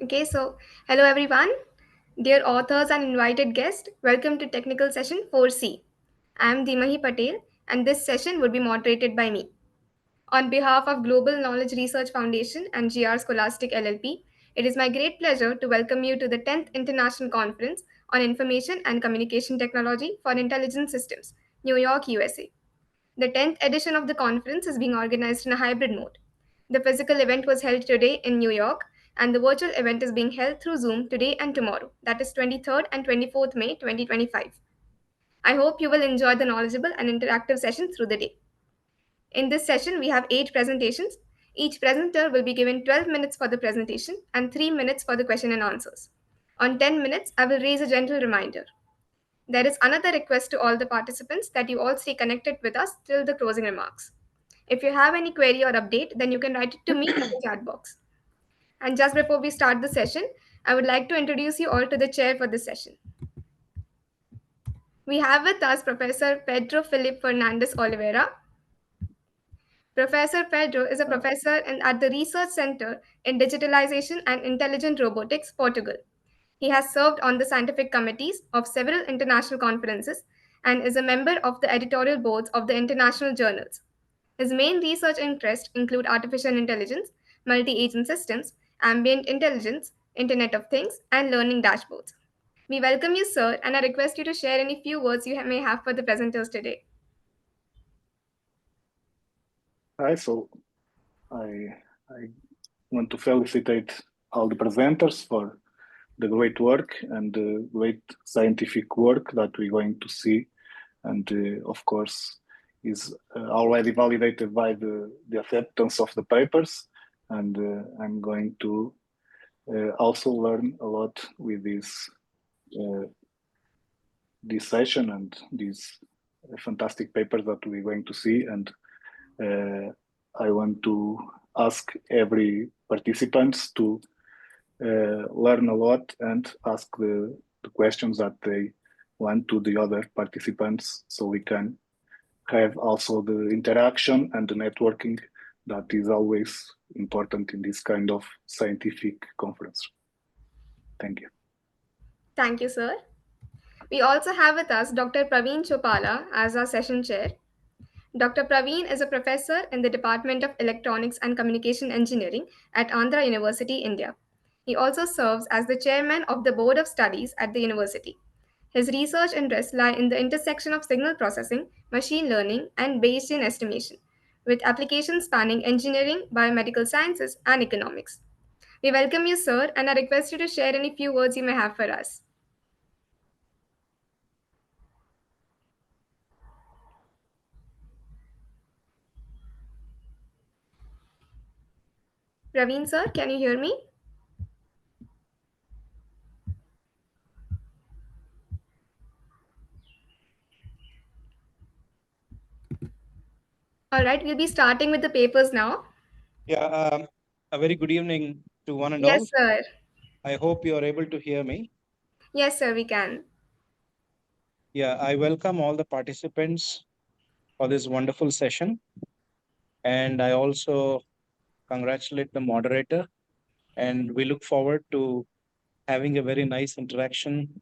Okay, so hello everyone. Dear authors and invited guests, welcome to technical session 4C. I am Dimahi Patel and this session would be moderated by me. On behalf of Global Knowledge Research Foundation and GR Scholastic LLP, it is my great pleasure to welcome you to the 10th International Conference on Information and Communication Technology for Intelligent Systems, New York, USA. The 10th edition of the conference is being organized in a hybrid mode. The physical event was held today in New York, and the virtual event is being held through Zoom today and tomorrow, that is 23rd and 24th May 2025. I hope you will enjoy the knowledgeable and interactive session through the day. In this session, we have 8 presentations. Each presenter will be given 12 minutes for the presentation and 3 minutes for the question and answers. On 10 minutes, I will raise a gentle reminder. There is another request to all the participants that you all stay connected with us till the closing remarks. If you have any query or update, then you can write it to me in the chat box. And just before we start the session, I would like to introduce you all to the chair for this session. We have with us Professor Pedro Felipe Fernandez Oliveira. Professor Pedro is a professor at the Research Center in Digitalization and Intelligent Robotics, Portugal. He has served on the scientific committees of several international conferences and is a member of the editorial boards of the international journals. His main research interests include artificial intelligence, multi-agent systems, ambient intelligence, Internet of Things, and learning dashboards. We welcome you, sir, and I request you to share any few words you may have for the presenters today. Hi, I want to felicitate all the presenters for the great work and the great scientific work that we're going to see, and of course is already validated by the acceptance of the papers, and I'm going to also learn a lot with uh, this session and these fantastic papers that we're going to see. And I want to ask every participants to learn a lot and ask the questions that they want to the other participants, so we can have also the interaction and the networking that is always important in this kind of scientific conference. Thank you. Thank you, sir. We also have with us Dr. Praveen Chopala as our session chair. Dr. Praveen is a professor in the Department of Electronics and Communication Engineering at Andhra University, India. He also serves as the chairman of the Board of Studies at the university. His research interests lie in the intersection of signal processing, machine learning, and Bayesian estimation, with applications spanning engineering, biomedical sciences, and economics. We welcome you, sir, and I request you to share any few words you may have for us. Praveen, sir, can you hear me? All right, we'll be starting with the papers now. Yeah, a very good evening to one and all. Yes, sir. I hope you are able to hear me. Yes, sir, we can. Yeah, I welcome all the participants for this wonderful session. And I also congratulate the moderator. And we look forward to having a very nice interaction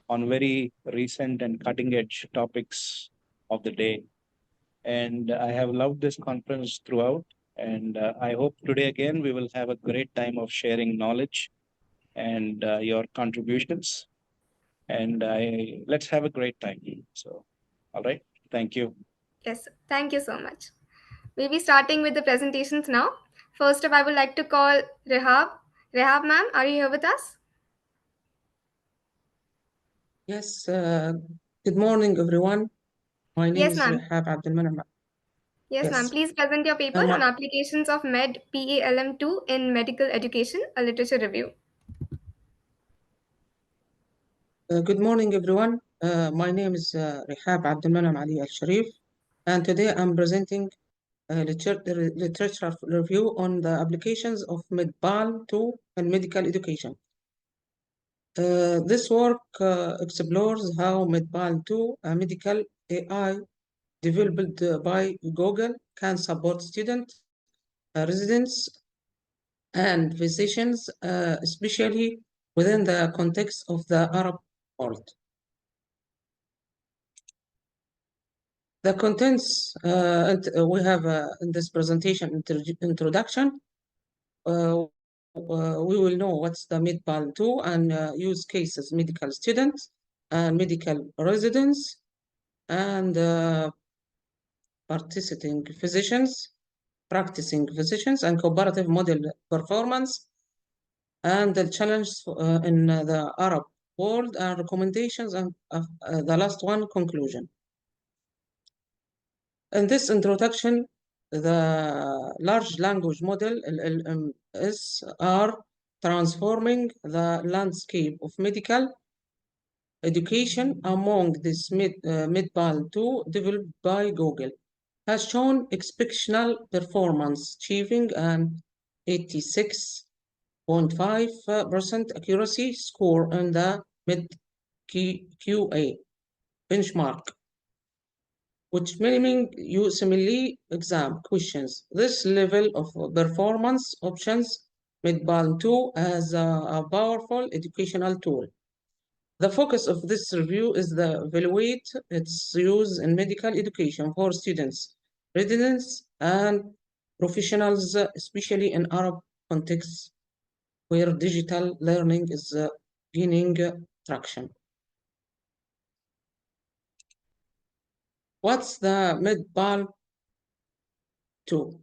on very recent and cutting edge topics of the day. And I have loved this conference throughout. And I hope today again we will have a great time of sharing knowledge and your contributions. And let's have a great time. So, all right. Thank you. Yes, thank you so much. We'll be starting with the presentations now. First up, I would like to call Rehab. Rehab, ma'am, are you here with us? Yes, good morning, everyone. My name Yes, is ma'am. Rehab Abdelmanam. Yes, ma'am. Yes, Please present your paper my, on applications of Med PALM2 in medical education, a literature review. good morning, everyone. My name is Rehab Abdelmanam Ali Al Sharif, and today I'm presenting a literature review on the applications of MedPal 2 in medical education. This work explores how MedPal 2, a medical AI developed by Google, can support students, residents, and physicians, especially within the context of the Arab world. The contents we have in this presentation introduction. We will know what's the MedPal 2 and use cases, medical students and medical residents and practicing physicians and comparative model performance and the challenges in the Arab world and recommendations and the last one, conclusion. In this introduction, the large language model LLMs are transforming the landscape of medical education among this MedPal 2 developed by Google has shown exceptional performance, achieving an 86.5% accuracy score in the mid-QA benchmark, which meaning USMLE exam questions. This level of performance options MedPal 2 as a powerful educational tool. The focus of this review is to evaluate its use in medical education for students, residents, and professionals, especially in Arab contexts where digital learning is gaining traction. What's the MedPal 2?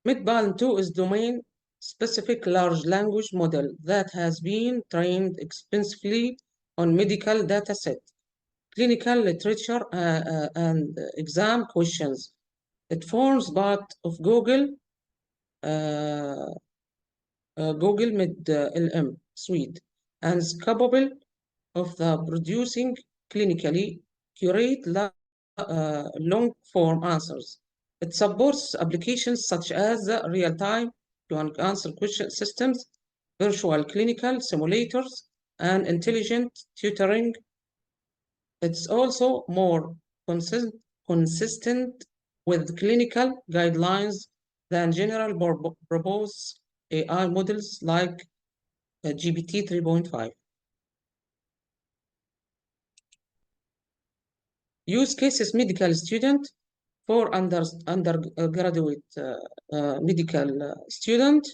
MedPal 2 is domain-specific large language model that has been trained extensively on medical dataset, clinical literature, and exam questions. It forms part of Google MedLM suite and is capable of producing clinically curate long-form answers. It supports applications such as real-time answer question systems, virtual clinical simulators, and intelligent tutoring. It's also more consistent with clinical guidelines than general purpose AI models like GPT 3.5. Use cases medical student for undergraduate medical student.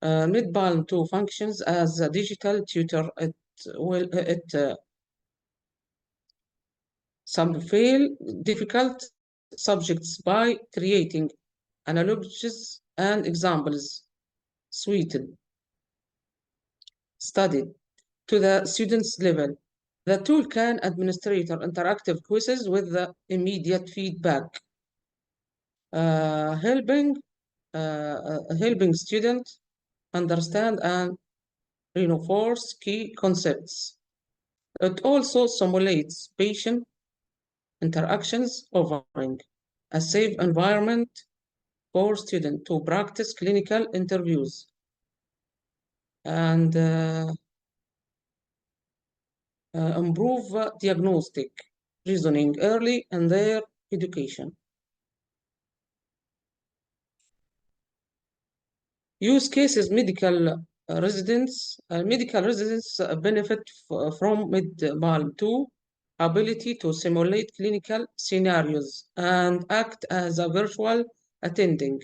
MedPal 2 functions as a digital tutor. Some fail difficult subjects by creating analogies and examples suited, studied to the student's level. The tool can administrator interactive quizzes with the immediate feedback, helping students understand and reinforce key concepts. It also simulates patient interactions, offering a safe environment for students to practice clinical interviews and improve diagnostic reasoning early in their education. Use cases medical residents benefit from MedPal 2 ability to simulate clinical scenarios and act as a virtual attending.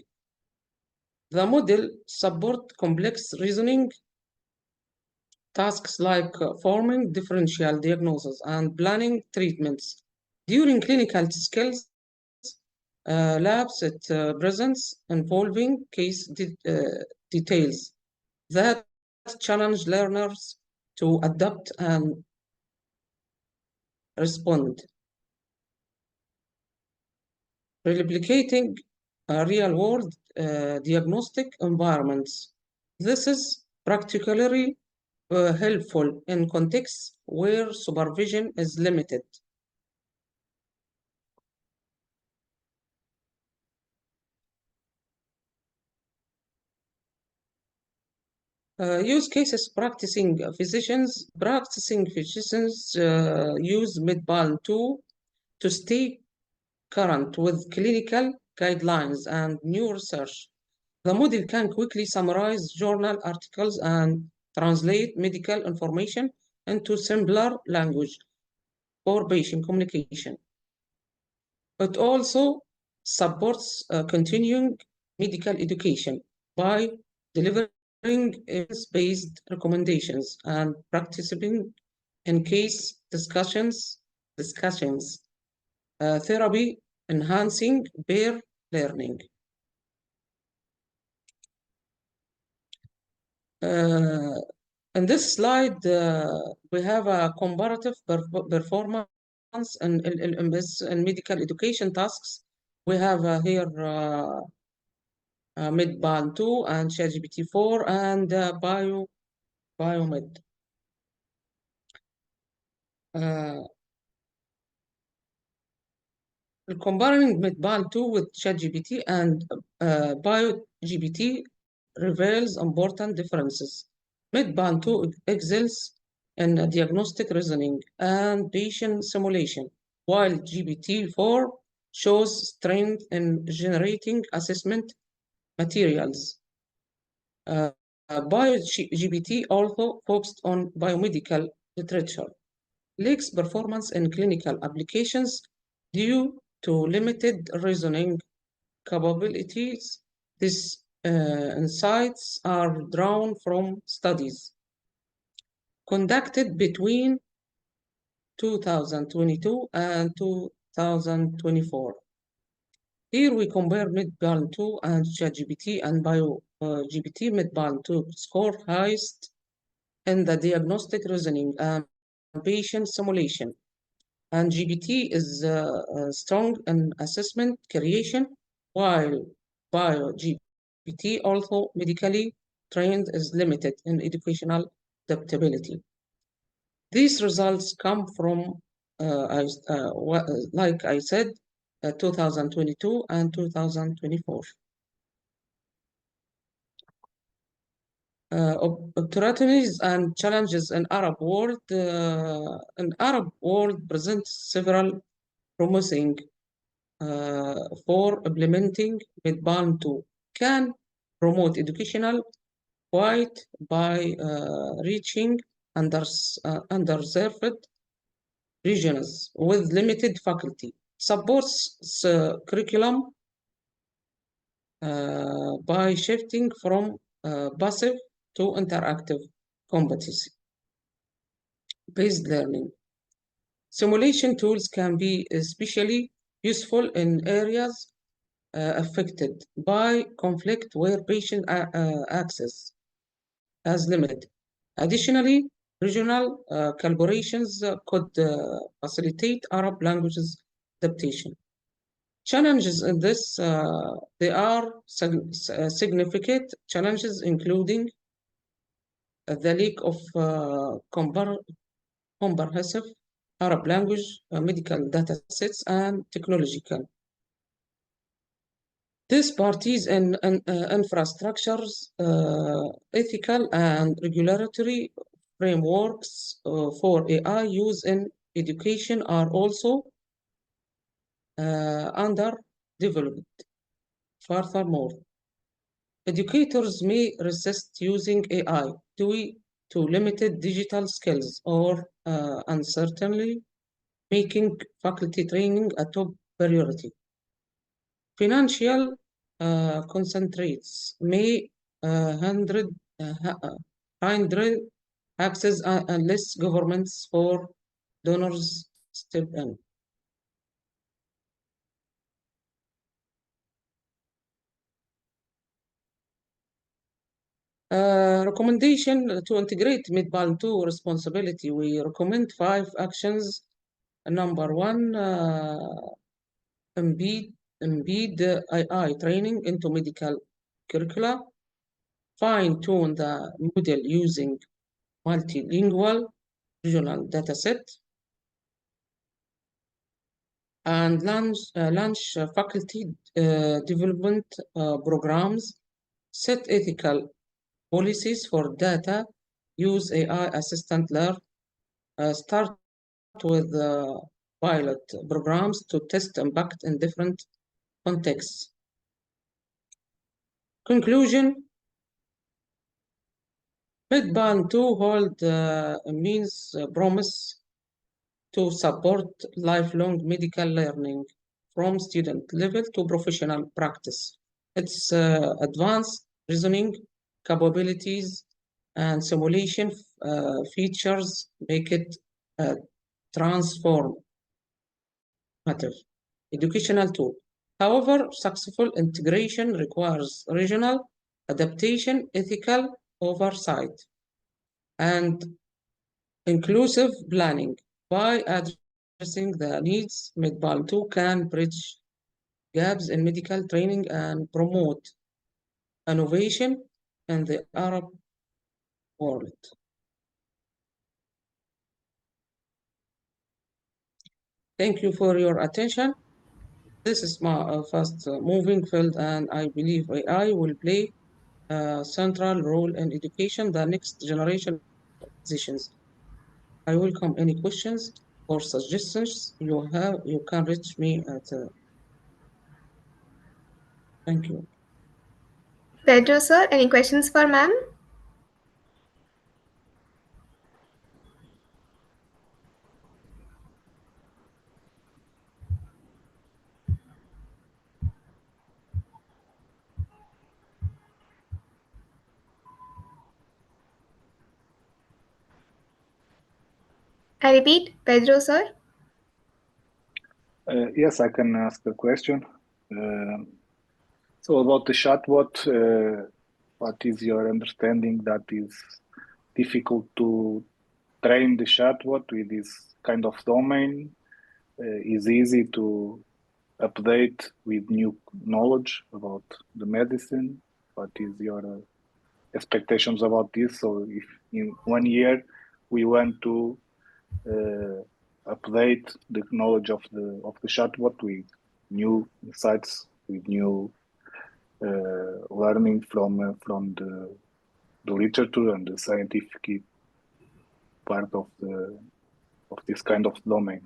The model supports complex reasoning tasks like forming differential diagnosis and planning treatments. During clinical skills labs, it presents involving case details that challenge learners to adapt and respond, replicating real-world diagnostic environments. This is particularly helpful in contexts where supervision is limited. Use cases practicing physicians use MedPal 2 to stay current with clinical guidelines and new research. The model can quickly summarize journal articles and translate medical information into simpler language for patient communication. It also supports continuing medical education by delivering evidence-based recommendations and participating in case discussions, therapy enhancing peer learning. In this slide, we have a comparative performance in LLMs and medical education tasks. We have here Medbal 2 and ChatGPT 4 and Biomed. Comparing Medbal 2 with ChatGPT and BioGPT reveals important differences. Medbal 2 excels in diagnostic reasoning and patient simulation, while GPT-4 shows strength in generating assessment materials. BioGPT also focused on biomedical literature. Lacks performance in clinical applications due to limited reasoning capabilities. These insights are drawn from studies conducted between 2022 and 2024. Here we compare Medbal 2 and ChatGPT and BioGPT. Medbal 2 score highest in the diagnostic reasoning and patient simulation, and GPT is strong in assessment creation, while BioGPT, although medically trained, is limited in educational adaptability. These results come from, like I said, 2022 and 2024. Opportunities and challenges in Arab world. In Arab world presents several promising for implementing Medbal 2 can promote educational quite by reaching underserved regions with limited faculty, supports curriculum by shifting from passive to interactive competency-based learning. Simulation tools can be especially useful in areas affected by conflict where patient access is limited. Additionally, regional collaborations could facilitate Arab languages adaptation. Challenges in this, there are significant challenges including the lack of comprehensive Arab language, medical data sets, and technological. These parties and infrastructures, ethical and regulatory frameworks for AI use in education are also underdeveloped. Furthermore, educators may resist using AI due to limited digital skills or uncertainty, making faculty training a top priority. Financial concentrates may hinder access unless governments or donors step in. Recommendation to integrate Medbal 2 responsibility. We recommend 5 actions. Number 1, embed AI training into medical curricula. Fine-tune the model using multilingual regional dataset. And launch faculty development programs. Set ethical policies for data, use AI assistant learn, start with pilot programs to test impact in different contexts. Conclusion: Midband 2 hold means promise to support lifelong medical learning from student level to professional practice. Its advanced reasoning capabilities and simulation features make it a transformative educational tool. However, successful integration requires regional adaptation, ethical oversight, and inclusive planning. By addressing the needs, Medbal 2 can bridge gaps in medical training and promote innovation in the Arab world. Thank you for your attention. This is my fast moving field, and I believe AI will play a central role in education, the next generation of physicians. I welcome any questions or suggestions you have. You can reach me at. Thank you. Pedro, sir, any questions for ma'am? I repeat, Pedro, sir. Yes, I can ask a question. So about the chatbot, what is your understanding that is difficult to train the chatbot with this kind of domain? Is easy to update with new knowledge about the medicine? What is your expectations about this? So if in 1 year we want to update the knowledge of the chatbot with new insights, with new learning from the literature and the scientific part of this kind of domain.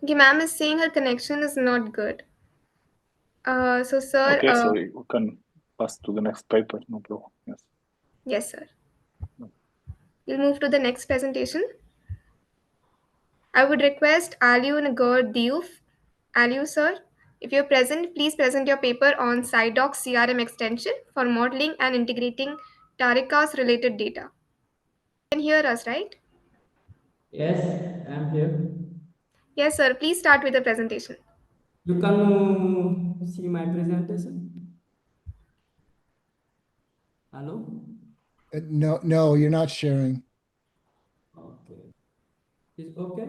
Okay, ma'am is saying her connection is not good. So, sir, Okay, so we can pass to the next paper, no problem. Yes. yes, sir. We'll move to the next presentation. I would request Aliu Nagar Diouf. Aliu, sir, if you're present, please present your paper on SciDoc CRM extension for modeling and integrating Tarikas related data. You can hear us, right? Yes, I'm here. Yes, sir. Please start with the presentation. You can see my presentation. Hello? No, you're not sharing. Okay. Is okay?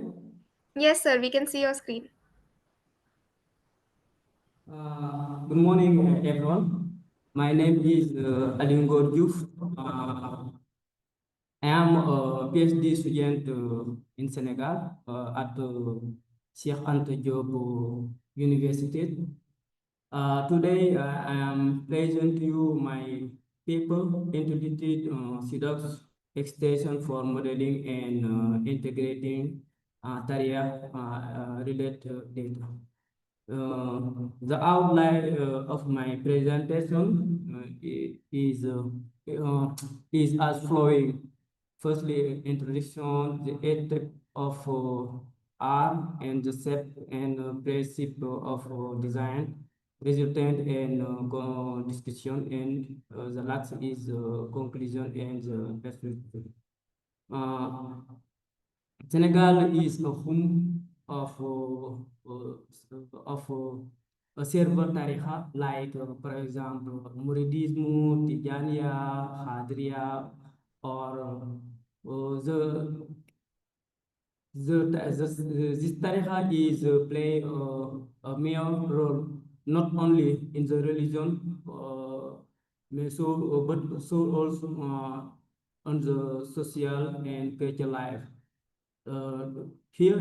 Yes, sir. We can see your screen. Good morning, everyone. My name is Alingo Diouf. I am a PhD student in Senegal at Cheikh Anta Diop University. Today, I am present to you my paper intituled SIDOX extension for modeling and integrating TARIA related data. The outline of my presentation is as following. Firstly, introduction, the ethic of R and the set and principle of design, resultant in discussion, and the last is conclusion and perspective. Senegal is a home a several tariqa like, for example, Muridism, Tijaniya, Hadriya, or this tariqa is play a major role not only in the religion, but so also on the social and cultural life. Here,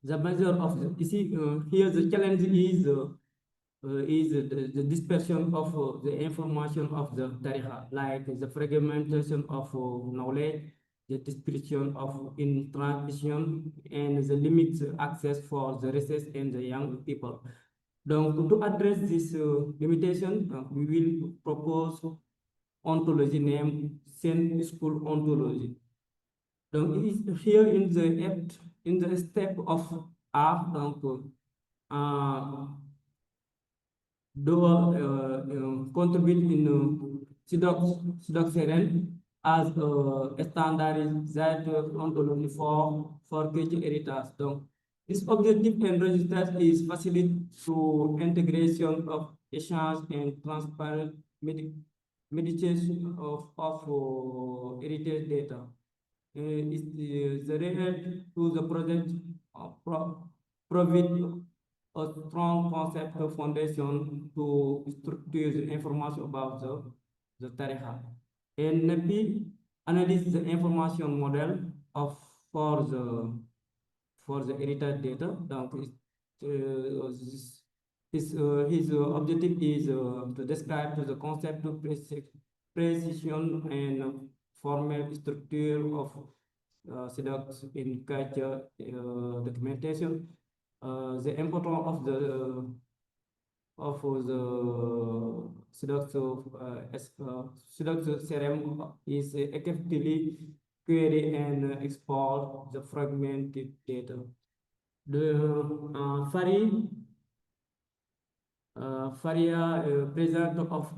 the measure of you see here the challenge is the dispersion of the information of the tariqa, like the fragmentation of knowledge the description of in transmission and the limits access for the research and the young people. Donc, to address this limitation, we will propose ontology named Saint School Ontology. Donc, here in the step of R, donc, do contribute in Sidoxeren as a standardized ontology for KG heritage. Donc, this objective and register is facilitate to integration of exchange and transparent mediation of heritage data. Is the related to the project provide a strong concept foundation to structure the information about the tariha. And NEPI analyze the information model of for the heritage data. Donc, his objective is to describe the concept of precision and formal structure of SIDOCs in culture documentation. The importance of the SIDOCs CRM is effectively query and export the fragmented data. The Faria present of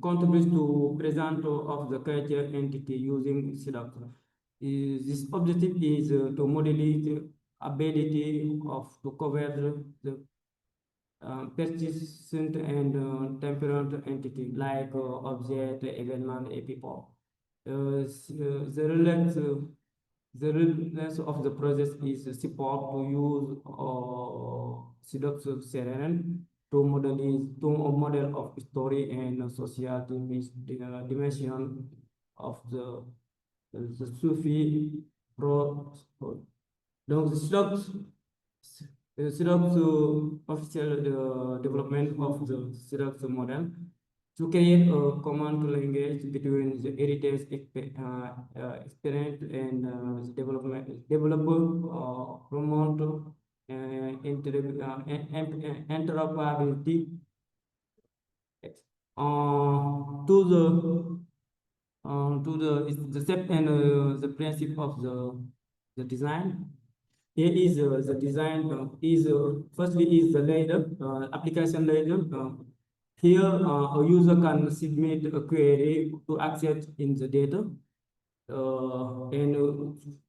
contributes to present of the culture entity using SIDOC. This objective is to modulate the ability of to cover the persistent and temperate entity like object, element, and people. The relevance of the process is support to use Sidox CRN to model of story and social dimension of the Sufi pro. Donc, Sidox official development of the Sidox model to create a common language between the heritage experience and the developer promote interoperability to the step and the principle of the design. Here is the design is firstly is the layer application layer. Here a user can submit a query to access in the data and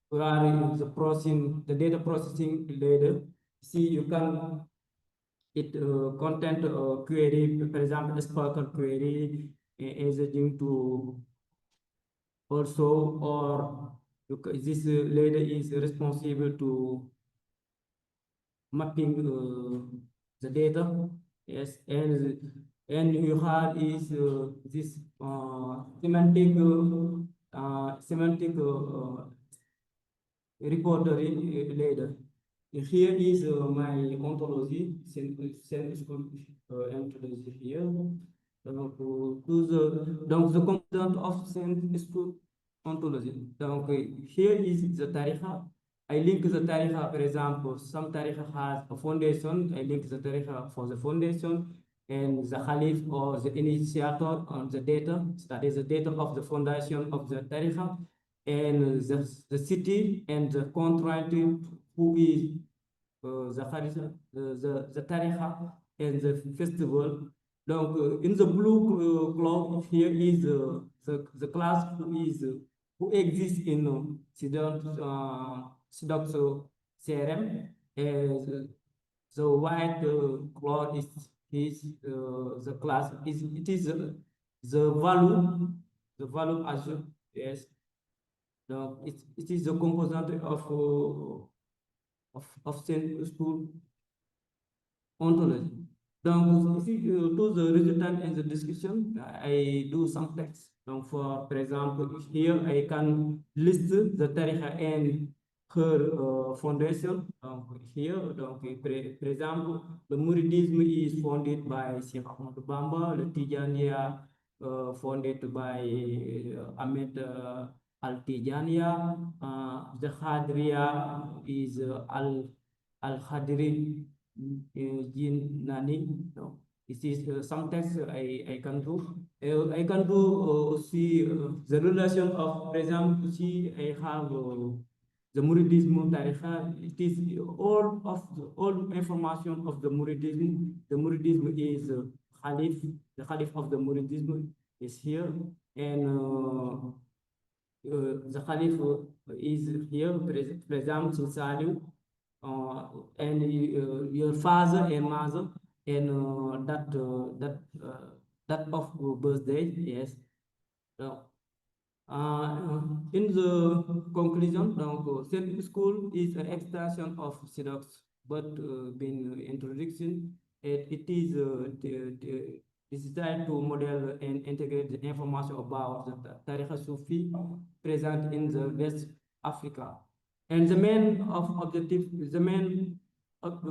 where is the data processing layer. See, you can content query, for example, a Sparkle query is due to also, or this layer is responsible to mapping the data. Yes, and you have is this semantic repository layer. Here is my ontology, ontology here. Donc, the component of school ontology. Donc, here is the tariqa. I link the tariqa, for example, some tariqa has a foundation. I link the tariqa for the foundation and the Khalif or the initiator on the data, that is the data of the foundation of the tariqa, and the city and the contractor who is the tariqa and the festival. Donc, in the blue cloud here is the class who exists in Sidox CRM. And the white cloud is the class it is the value Azure. Yes. Donc, it is the component of school ontology. Donc, if you do the resultant and the description, I do some text. Donc, for example, here I can list the tariqa and her foundation. Here, donc, for example, the Muridism is founded by Sheikh Ahmad Bamba, the Tijaniya founded by Ahmed Al-Tijaniya, the Khadriya is Al-Khadri Jinani. No. This is some text I can do. I can do see the relation of, for example, see I have the Muridism Tariqa. It is all information of the Muridism. The Muridism is Khalif. The Khalif of the Muridism is here, and the Khalif is here, President Salim, and your father and mother, and that of birthday, yes. In the conclusion, self school is an extension of SIDOX, but been introduction, it is designed to model and integrate the information about the Tariqa Sufi present in the West Africa. And the main objective of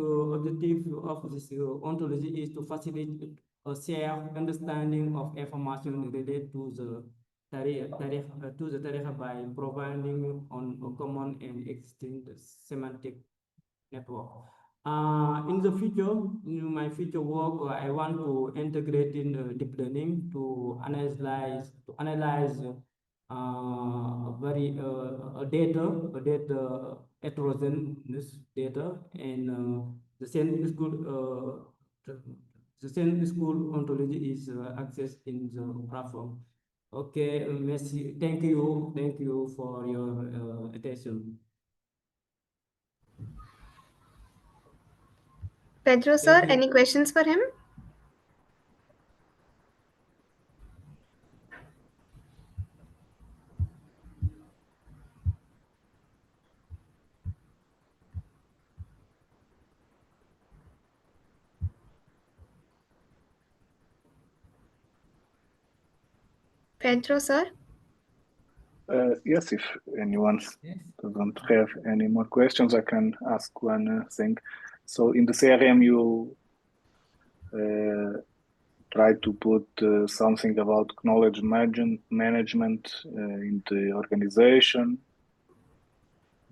this ontology is to facilitate a shared understanding of information related to the Tariqa by providing on a common and existing semantic network. In the future, in my future work, I want to integrate in deep learning to analyze data heterogeneous data, and the same school ontology is accessed in the platform. Okay, merci. Thank you for your attention. Pedro, sir, any questions for him? Pedro, sir? Yes, if anyone doesn't have any more questions, I can ask one thing. So in the CRM, you try to put something about knowledge management in the organization.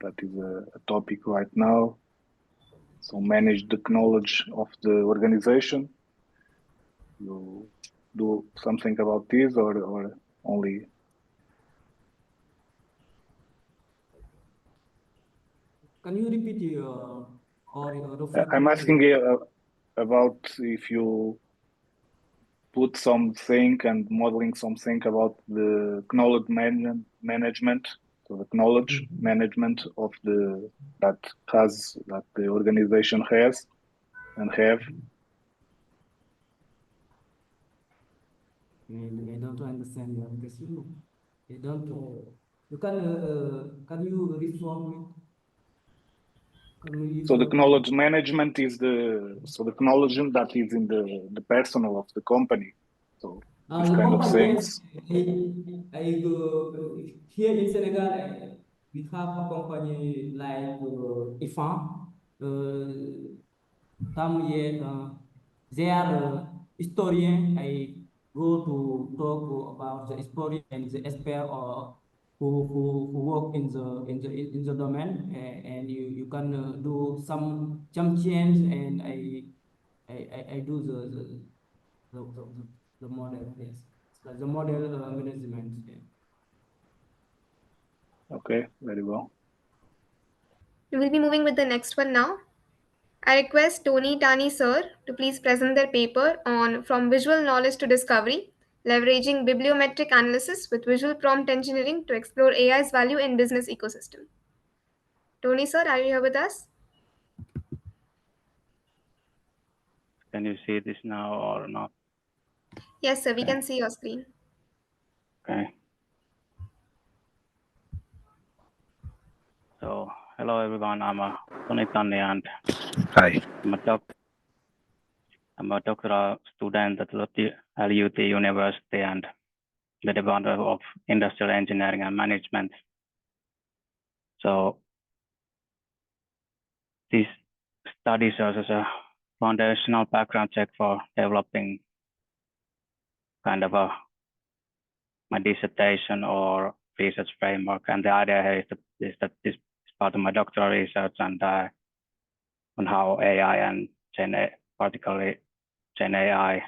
That is a topic right now. So manage the knowledge of the organization. You do something about this, or only? Can you repeat your I'm asking about if you put something and modeling something about the knowledge management, so the knowledge management of that the organization has and have. I don't understand your question. I don't. You can you reform it? So the knowledge management is the knowledge that is in the personnel of the company. So these the kind of company, things. yes. I go here in Senegal. We have a company like IFAN. They are historian. I go to talk about the historian and the expert or who work in the domain, and you can do some change, and I do the model, yes, the model management. Yeah. Okay, very well. We will be moving with the next one now. I request Tony Tani sir to please present their paper on From Visual Knowledge to Discovery, leveraging bibliometric analysis with visual prompt engineering to explore AI's value in business ecosystem. Tony sir, are you here with us? Can you see this now or not? Yes, sir, we can see your screen. Okay. So, hello everyone. I'm Tony Tanni, and Hi. I'm a doctoral student at LUT University and the Department of Industrial Engineering and Management. So, this study serves as a foundational background check for developing kind of my dissertation or research framework. And the idea here is that this is part of my doctoral research and on how AI and particularly Gen AI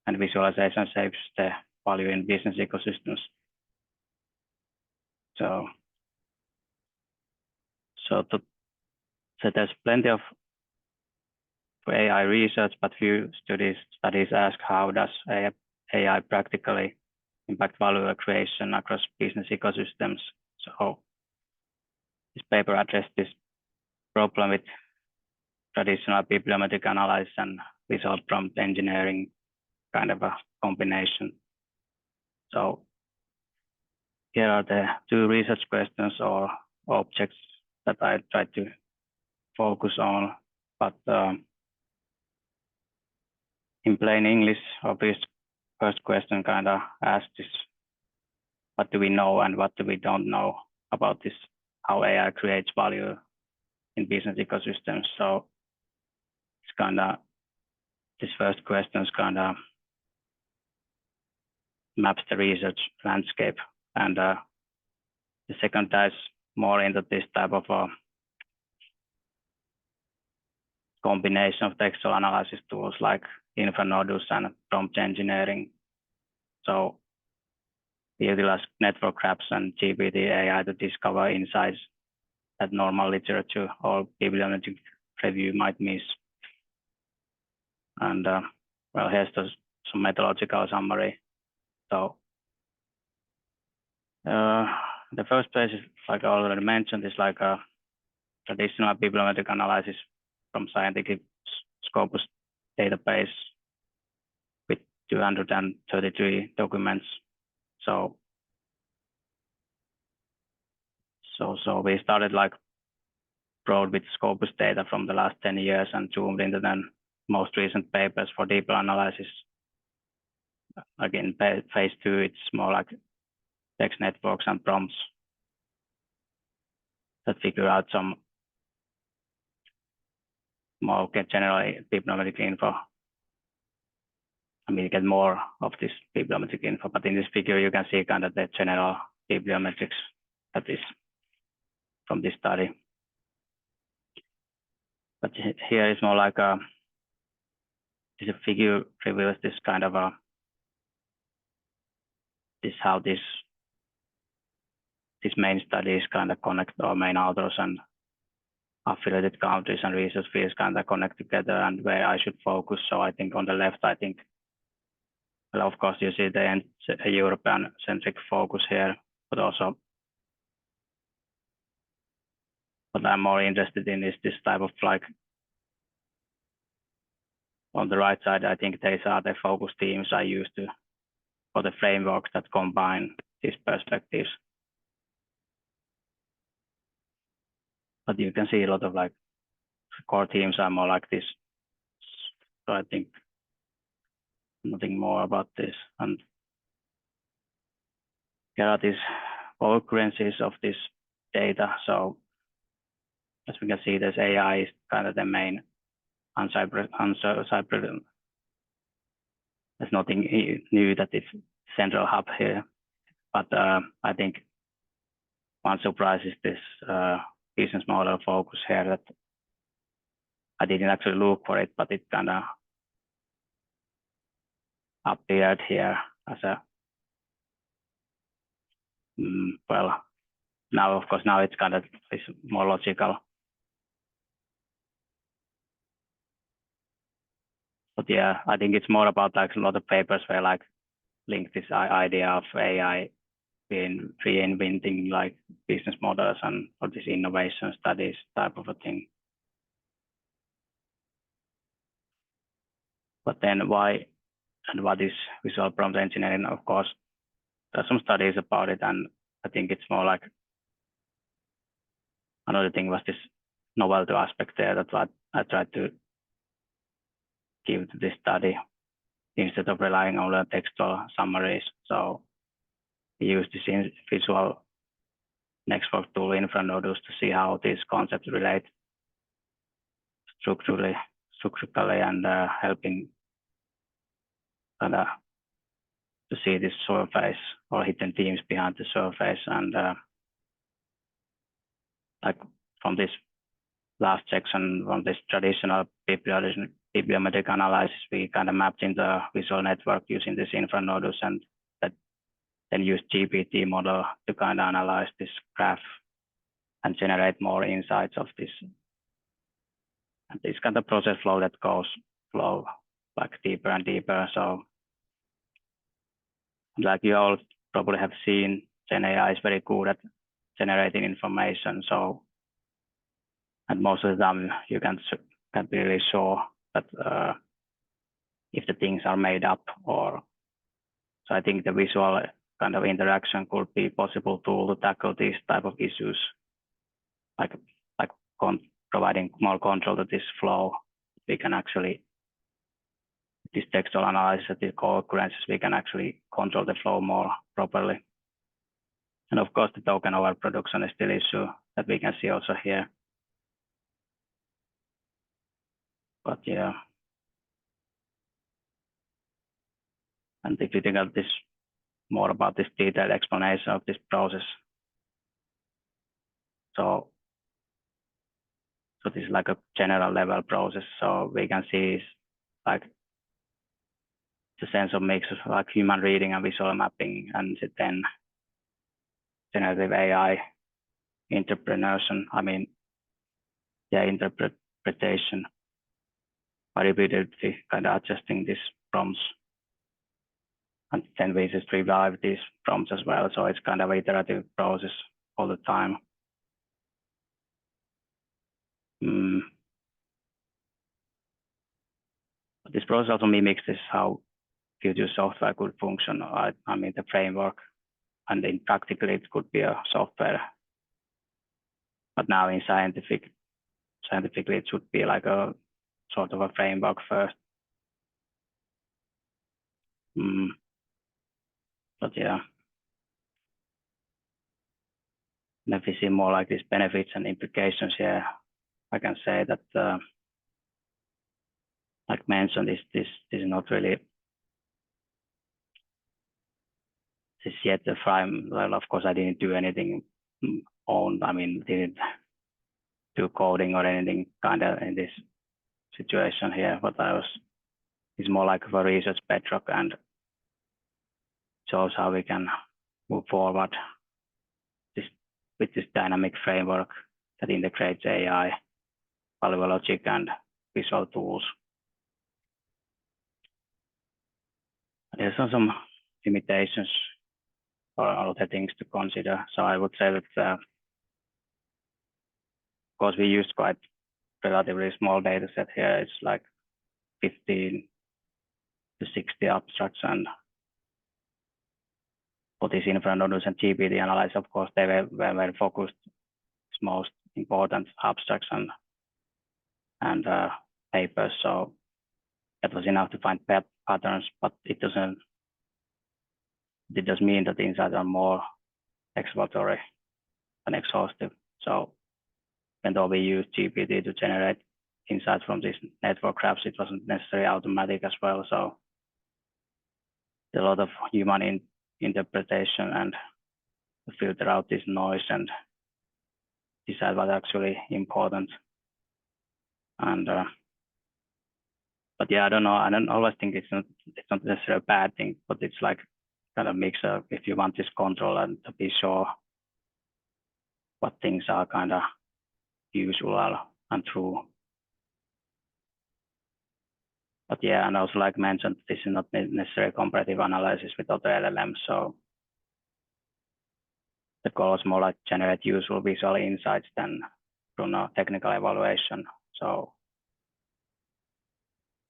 and visualization shapes the value in business ecosystems. So there's plenty of AI research, but few studies ask how does AI practically impact value creation across business ecosystems. So this paper addressed this problem with traditional bibliometric analysis and visual prompt engineering, kind of a combination. So here are the two research questions or objects that I tried to focus on, but in plain English, first question kind of asks this: what do we know and what do we don't know about this? How AI creates value in business ecosystems. So it's kind of this first question is kind of maps the research landscape, and the second dives more into this type of a combination of textual analysis tools like InfraNodus and prompt engineering. So we utilize network graphs and GPT AI to discover insights that normal literature or bibliometric review might miss. And well, here's some methodological summary. So the first page is, like I already mentioned, is like a traditional bibliometric analysis from scientific Scopus database with 233 documents. So we started like broad with Scopus data from the last 10 years and zoomed into the most recent papers for deeper analysis. Again, phase 2, it's more like text networks and prompts that figure out some more generally bibliometric info. I mean, you get more of this bibliometric info, but in this figure, you can see kind of the general bibliometrics that is from this study. But here is more like this figure reveals this kind of how this main studies kind of connect, or main authors and affiliated countries and research fields kind of connect together, and where I should focus. So I think on the left, I think, well, of course, you see the European-centric focus here, but also what I'm more interested in is this type of like, on the right side, I think these are the focus themes I use for the frameworks that combine these perspectives. But you can see a lot of like core themes are more like this. So I think nothing more about this. And here are these occurrences of this data. So as we can see, this AI is kind of the main answer. There's nothing new that is central hub here. But I think one surprise is this business model focus here, that I didn't actually look for it, but it kind of appeared here as a, well, now, of course, now it's kind of it's more logical. But yeah, I think it's more about like a lot of papers where like link this idea of AI being reinventing like business models and for this innovation studies type of a thing. But then why and what is visual prompt engineering? Of course, there's some studies about it, and I think it's more like another thing was this novelty aspect there that I tried to give to this study instead of relying on the textual summaries. So we use this visual network tool InfraNodus to see how these concepts relate structurally and helping to see this surface or hidden themes behind the surface. And like from this last section, from this traditional bibliometric analysis, we kind of mapped in the visual network using this infranodus, and that then use GPT model to kind of analyze this graph and generate more insights of this. And this kind of process flow that goes like deeper and deeper. So like you all probably have seen, Gen AI is very good at generating information. So, and most of the time you can't be really sure that if the things are made up or, so I think the visual kind of interaction could be possible tool to tackle these type of issues, like providing more control to this flow. We can actually, this textual analysis, the co-occurrences, we can actually control the flow more properly. And of course, the token overproduction is still issue that we can see also here. But yeah. And if you think of this more about this detailed explanation of this process. So this is like a general level process. So we can see like the sensor mix of like human reading and visual mapping, and then generative AI interpretation by repeatedly kind of adjusting these prompts. And then we just revive these prompts as well. So it's kind of an iterative process all the time. This process also mimics this how future software could function. I mean the framework, and in practically it could be a software. But now in scientifically it should be like a sort of a framework first. But yeah. And if we see more like these benefits and implications here, I can say that like mentioned, this is not really this yet the frame. Well, of course I didn't do anything on, I mean didn't do coding or anything kind of in this situation here, but it's more like a research bedrock and shows how we can move forward with this dynamic framework that integrates AI, valuable logic, and visual tools. There's some limitations or other things to consider. So I would say that, of course, we used quite relatively small data set here. It's like 15 to 60 abstracts, and for this infranodus and GPT analysis, of course, they were very focused, most important abstracts and papers. So that was enough to find patterns, but it does mean that the insights are more exploratory and exhaustive. So even though we use GPT to generate insights from these network graphs, it wasn't necessarily automatic as well. So there's a lot of human interpretation and to filter out this noise and decide what's actually important. And but yeah, I don't know. I don't always think it's not necessarily a bad thing, but it's like kind of mix of if you want this control and to be sure what things are kind of usual and true. But yeah, and also like mentioned, this is not necessarily comparative analysis with other LLMs. So the goal is more like generate useful visual insights than through no technical evaluation. So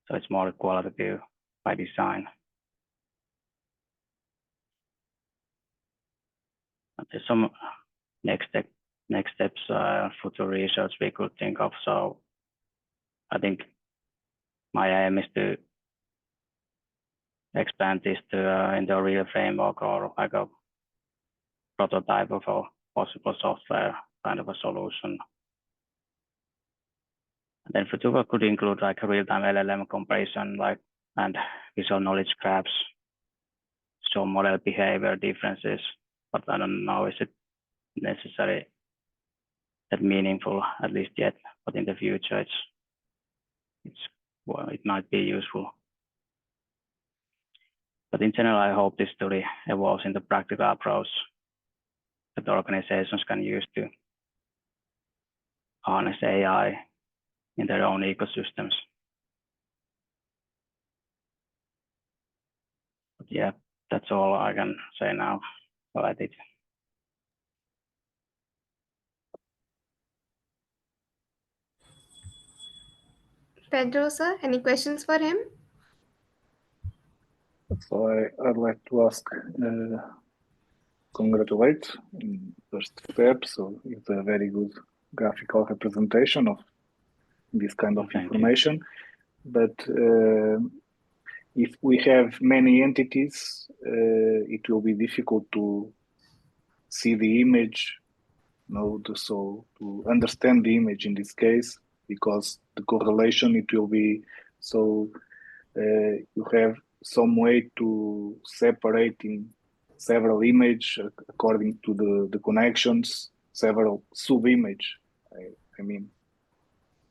it's more qualitative by design. But there's some next steps future research we could think of. So I think my aim is to expand this to into a real framework or like a prototype of a possible software kind of a solution. And then future work could include like a real-time LLM comparison, like and visual knowledge graphs. show model behavior differences, but I don't know is it necessary that meaningful at least yet. But in the future, it might be useful. But in general, I hope this study evolves into practical approach that organizations can use to harness AI in their own ecosystems. But yeah, that's all I can say now about it. Pedro, sir, any questions for him? So I'd like to ask, congratulate in first step. So it's a very good graphical representation of this kind of information. But if we have many entities, it will be difficult to see the image, so to understand the image in this case, because the correlation, it will be, so you have some way to separate in several images according to the connections, several sub-image, I mean,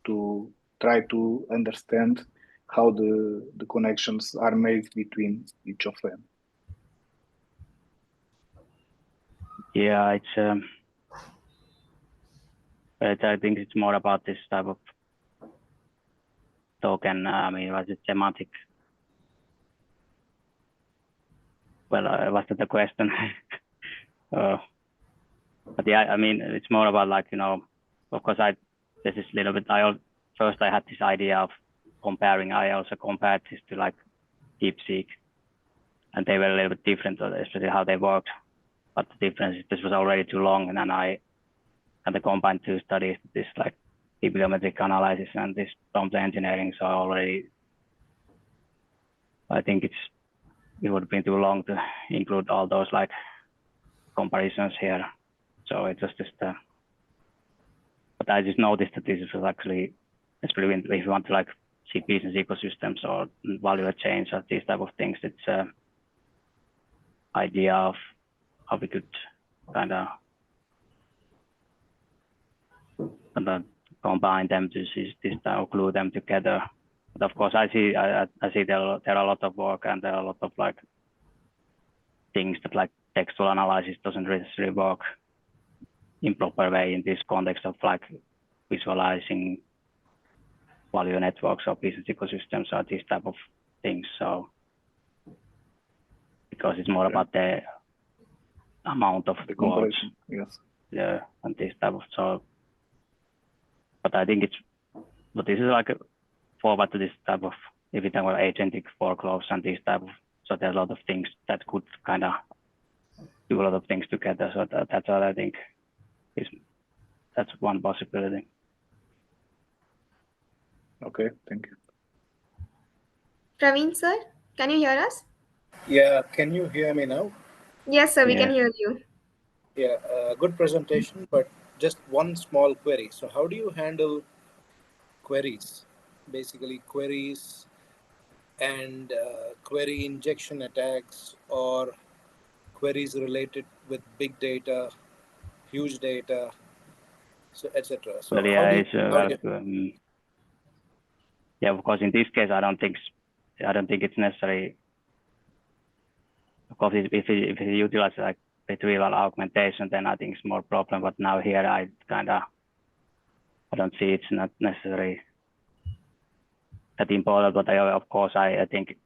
to try to understand how the connections are made between each of them. Yeah, I think it's more about this type of token. I mean, was it semantic? Well, was that the question? But yeah, I mean, it's more about like, of course, this is a little bit, first I had this idea of comparing. I also compared this to like DeepSeek, and they were a little bit different, especially how they worked. But the difference is this was already too long, and then I had to combine two studies, this like bibliometric analysis and this prompt engineering. So I think it would have been too long to include all those like comparisons here. So it was just, but I just noticed that this is actually, especially if you want to like see business ecosystems or value chains or these type of things, it's idea of how we could kind of combine them to see this or glue them together. But of course, I see there are a lot of work and there are a lot of like things that like textual analysis doesn't really work in proper way in this context of like visualizing value networks or business ecosystems or these type of things. So because it's more about the amount of the words, yes, yeah, and this type of so. But I think but this is like a forward to this type of, if you talk about agentic workflows and this type of, so there's a lot of things that could kind of do a lot of things together. So that's what I think that's one possibility. Okay, thank you. Praveen, sir, can you hear us? Yeah, can you hear me now? Yes, sir, we can hear you. Yeah, good presentation, but just one small query. So how do you handle queries? Basically queries and query injection attacks or queries related with big data, huge data, so etc. So Well, yeah, yeah, of course, in this case, I don't think it's necessary. Of course, if you utilize like retrieval augmentation, then I think it's more problem. But now here, I don't see it's not necessary that important. But of course, I think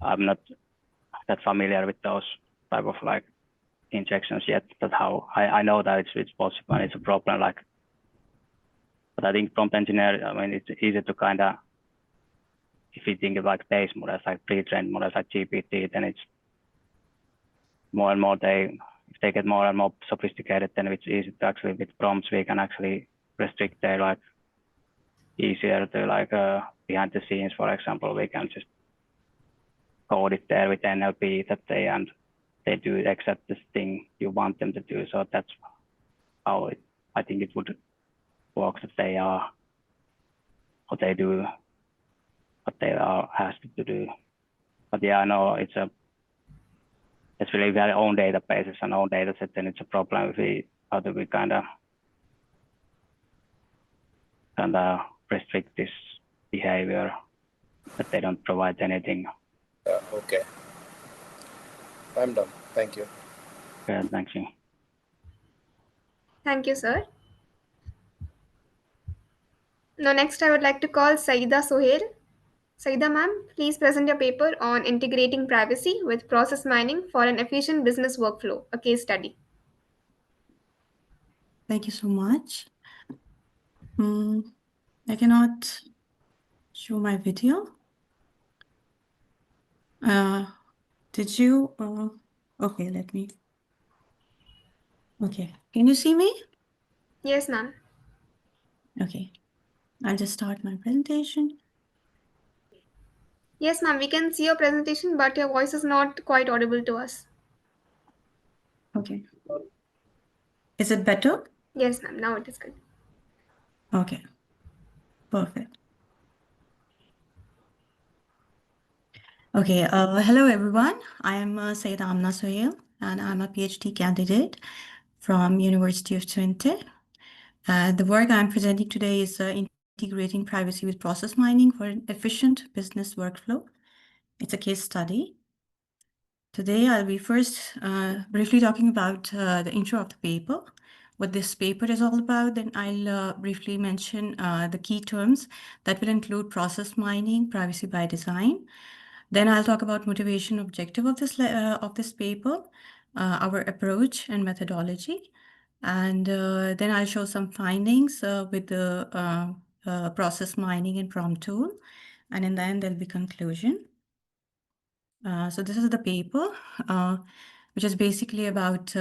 I'm not that familiar with those type of like injections yet. But how I know that it's possible and it's a problem. Like, but I think prompt engineering, I mean, it's easy to kind of, if you think of like base models, like pre-trained models like GPT, then it's more and more if they get more and more sophisticated, then it's easy to actually, with prompts, we can actually restrict their like easier to like behind the scenes, for example, we can just code it there with NLP that they do exact this thing you want them to do. So that's how I think it would work, that they are what they do, what they are asked to do. But yeah, I know it's especially if we have our own databases and own data set, then it's a problem if how do we kind of restrict this behavior that they don't provide anything. Okay. I'm done. Thank you. Yeah, thank you. Thank you, sir. Now, next I would like to call Saida Sohail. Saida ma'am, please present your paper on integrating privacy with process mining for an efficient business workflow, a case study. Thank you so much. I cannot show my video. Did you? Okay, let me. Okay, can you see me? Yes, ma'am. Okay, I'll just start my presentation. Yes, ma'am, we can see your presentation, but your voice is not quite audible to us. Okay. Is it better? Yes, ma'am, now it is good. Okay, perfect. Okay, hello everyone. I am Sayeda Amna Sohail, and I'm a PhD candidate from University of Twente. The work I'm presenting today is integrating privacy with process mining for an efficient business workflow. It's a case study. Today, I'll be first briefly talking about the intro of the paper, what this paper is all about. Then I'll briefly mention the key terms that will include process mining, privacy by design. Then I'll talk about motivation objective of this paper, our approach and methodology. And then I'll show some findings with the process mining and prompt tool. And in the end, there'll be conclusion. So this is the paper, which is basically about,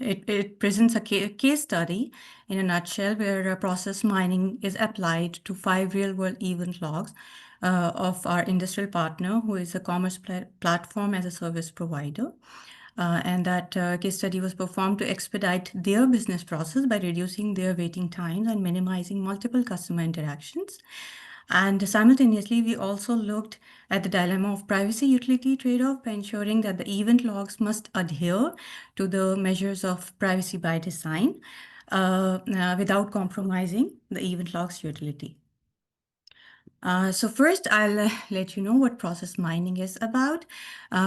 it presents a case study in a nutshell where process mining is applied to 5 real-world event logs of our industrial partner, who is a commerce platform as a service provider. And that case study was performed to expedite their business process by reducing their waiting times and minimizing multiple customer interactions. And simultaneously, we also looked at the dilemma of privacy utility trade-off by ensuring that the event logs must adhere to the measures of privacy by design without compromising the event logs utility. So first, I'll let you know what process mining is about.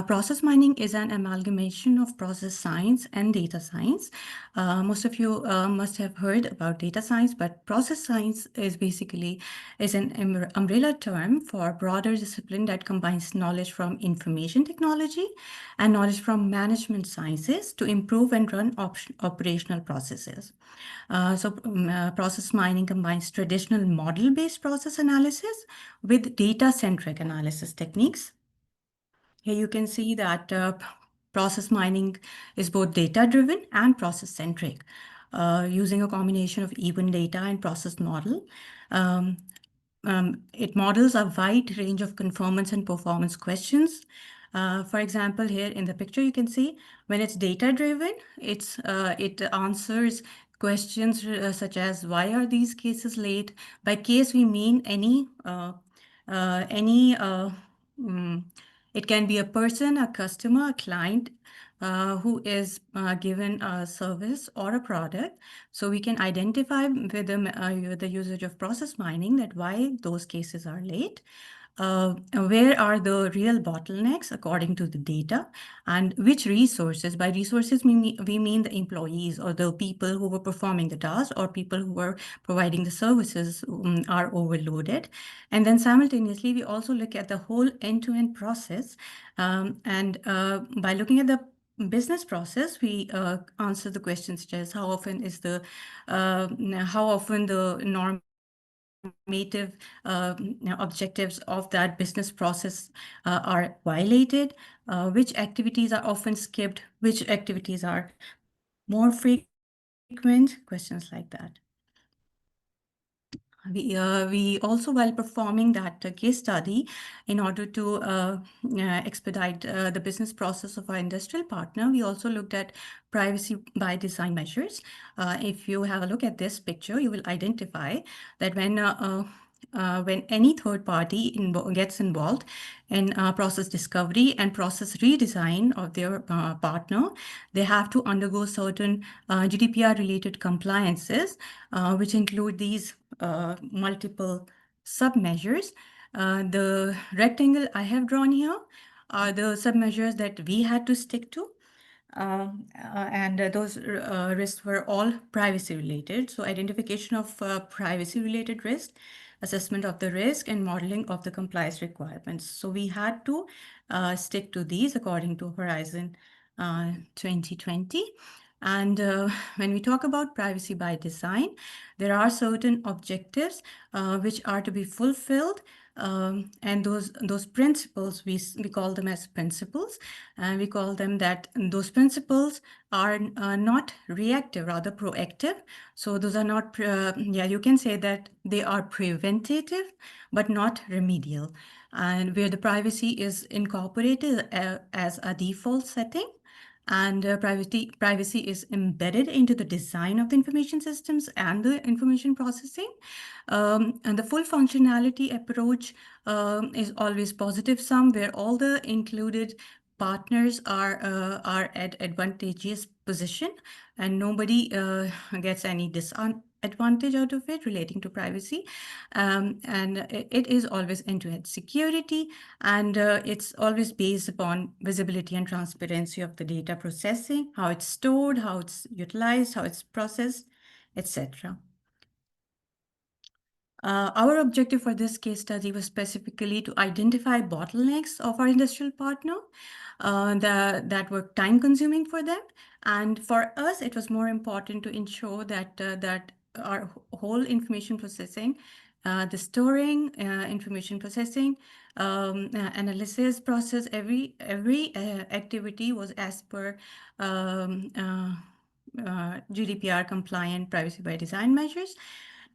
Process mining is an amalgamation of process science and data science. Most of you must have heard about data science, but process science is basically an umbrella term for a broader discipline that combines knowledge from information technology and knowledge from management sciences to improve and run operational processes. Process mining combines traditional model-based process analysis with data-centric analysis techniques. Here you can see that process mining is both data-driven and process-centric, using a combination of event data and process model. It models a wide range of conformance and performance questions. For example, here in the picture, you can see when it's data-driven, it answers questions such as why are these cases late? By case, we mean it can be a person, a customer, a client who is given a service or a product. So we can identify with the usage of process mining that why those cases are late. Where are the real bottlenecks according to the data, and which resources, by resources we mean the employees or the people who were performing the task or people who were providing the services are overloaded. And then simultaneously, we also look at the whole end-to-end process. And by looking at the business process, we answer the questions such as how often the normative objectives of that business process are violated, which activities are often skipped, which activities are more frequent, questions like that. We also, while performing that case study, in order to expedite the business process of our industrial partner, we also looked at privacy by design measures. If you have a look at this picture, you will identify that when when any third party gets involved in process discovery and process redesign of their partner, they have to undergo certain GDPR-related compliances, which include these multiple sub-measures. The rectangle I have drawn here are the sub-measures that we had to stick to. And those risks were all privacy related. So identification of privacy related risk, assessment of the risk, and modeling of the compliance requirements. So we had to stick to these according to Horizon 2020. And when we talk about privacy by design, there are certain objectives which are to be fulfilled. And those principles, we call them as principles, and we call them that those principles are not reactive, rather proactive. So those are not, yeah, you can say that they are preventative, but not remedial. And where the privacy is incorporated as a default setting, and privacy is embedded into the design of the information systems and the information processing. And the full functionality approach is always positive sum, where all the included partners are at advantageous position, and nobody gets any disadvantage out of it relating to privacy. And it is always end-to-end security, and it's always based upon visibility and transparency of the data processing, how it's stored, how it's utilized, how it's processed, etc. Our objective for this case study was specifically to identify bottlenecks of our industrial partner that were time consuming for them. And for us, it was more important to ensure that, that our whole information processing, the storing, information processing, analysis process, every activity was as per GDPR compliant privacy by design measures.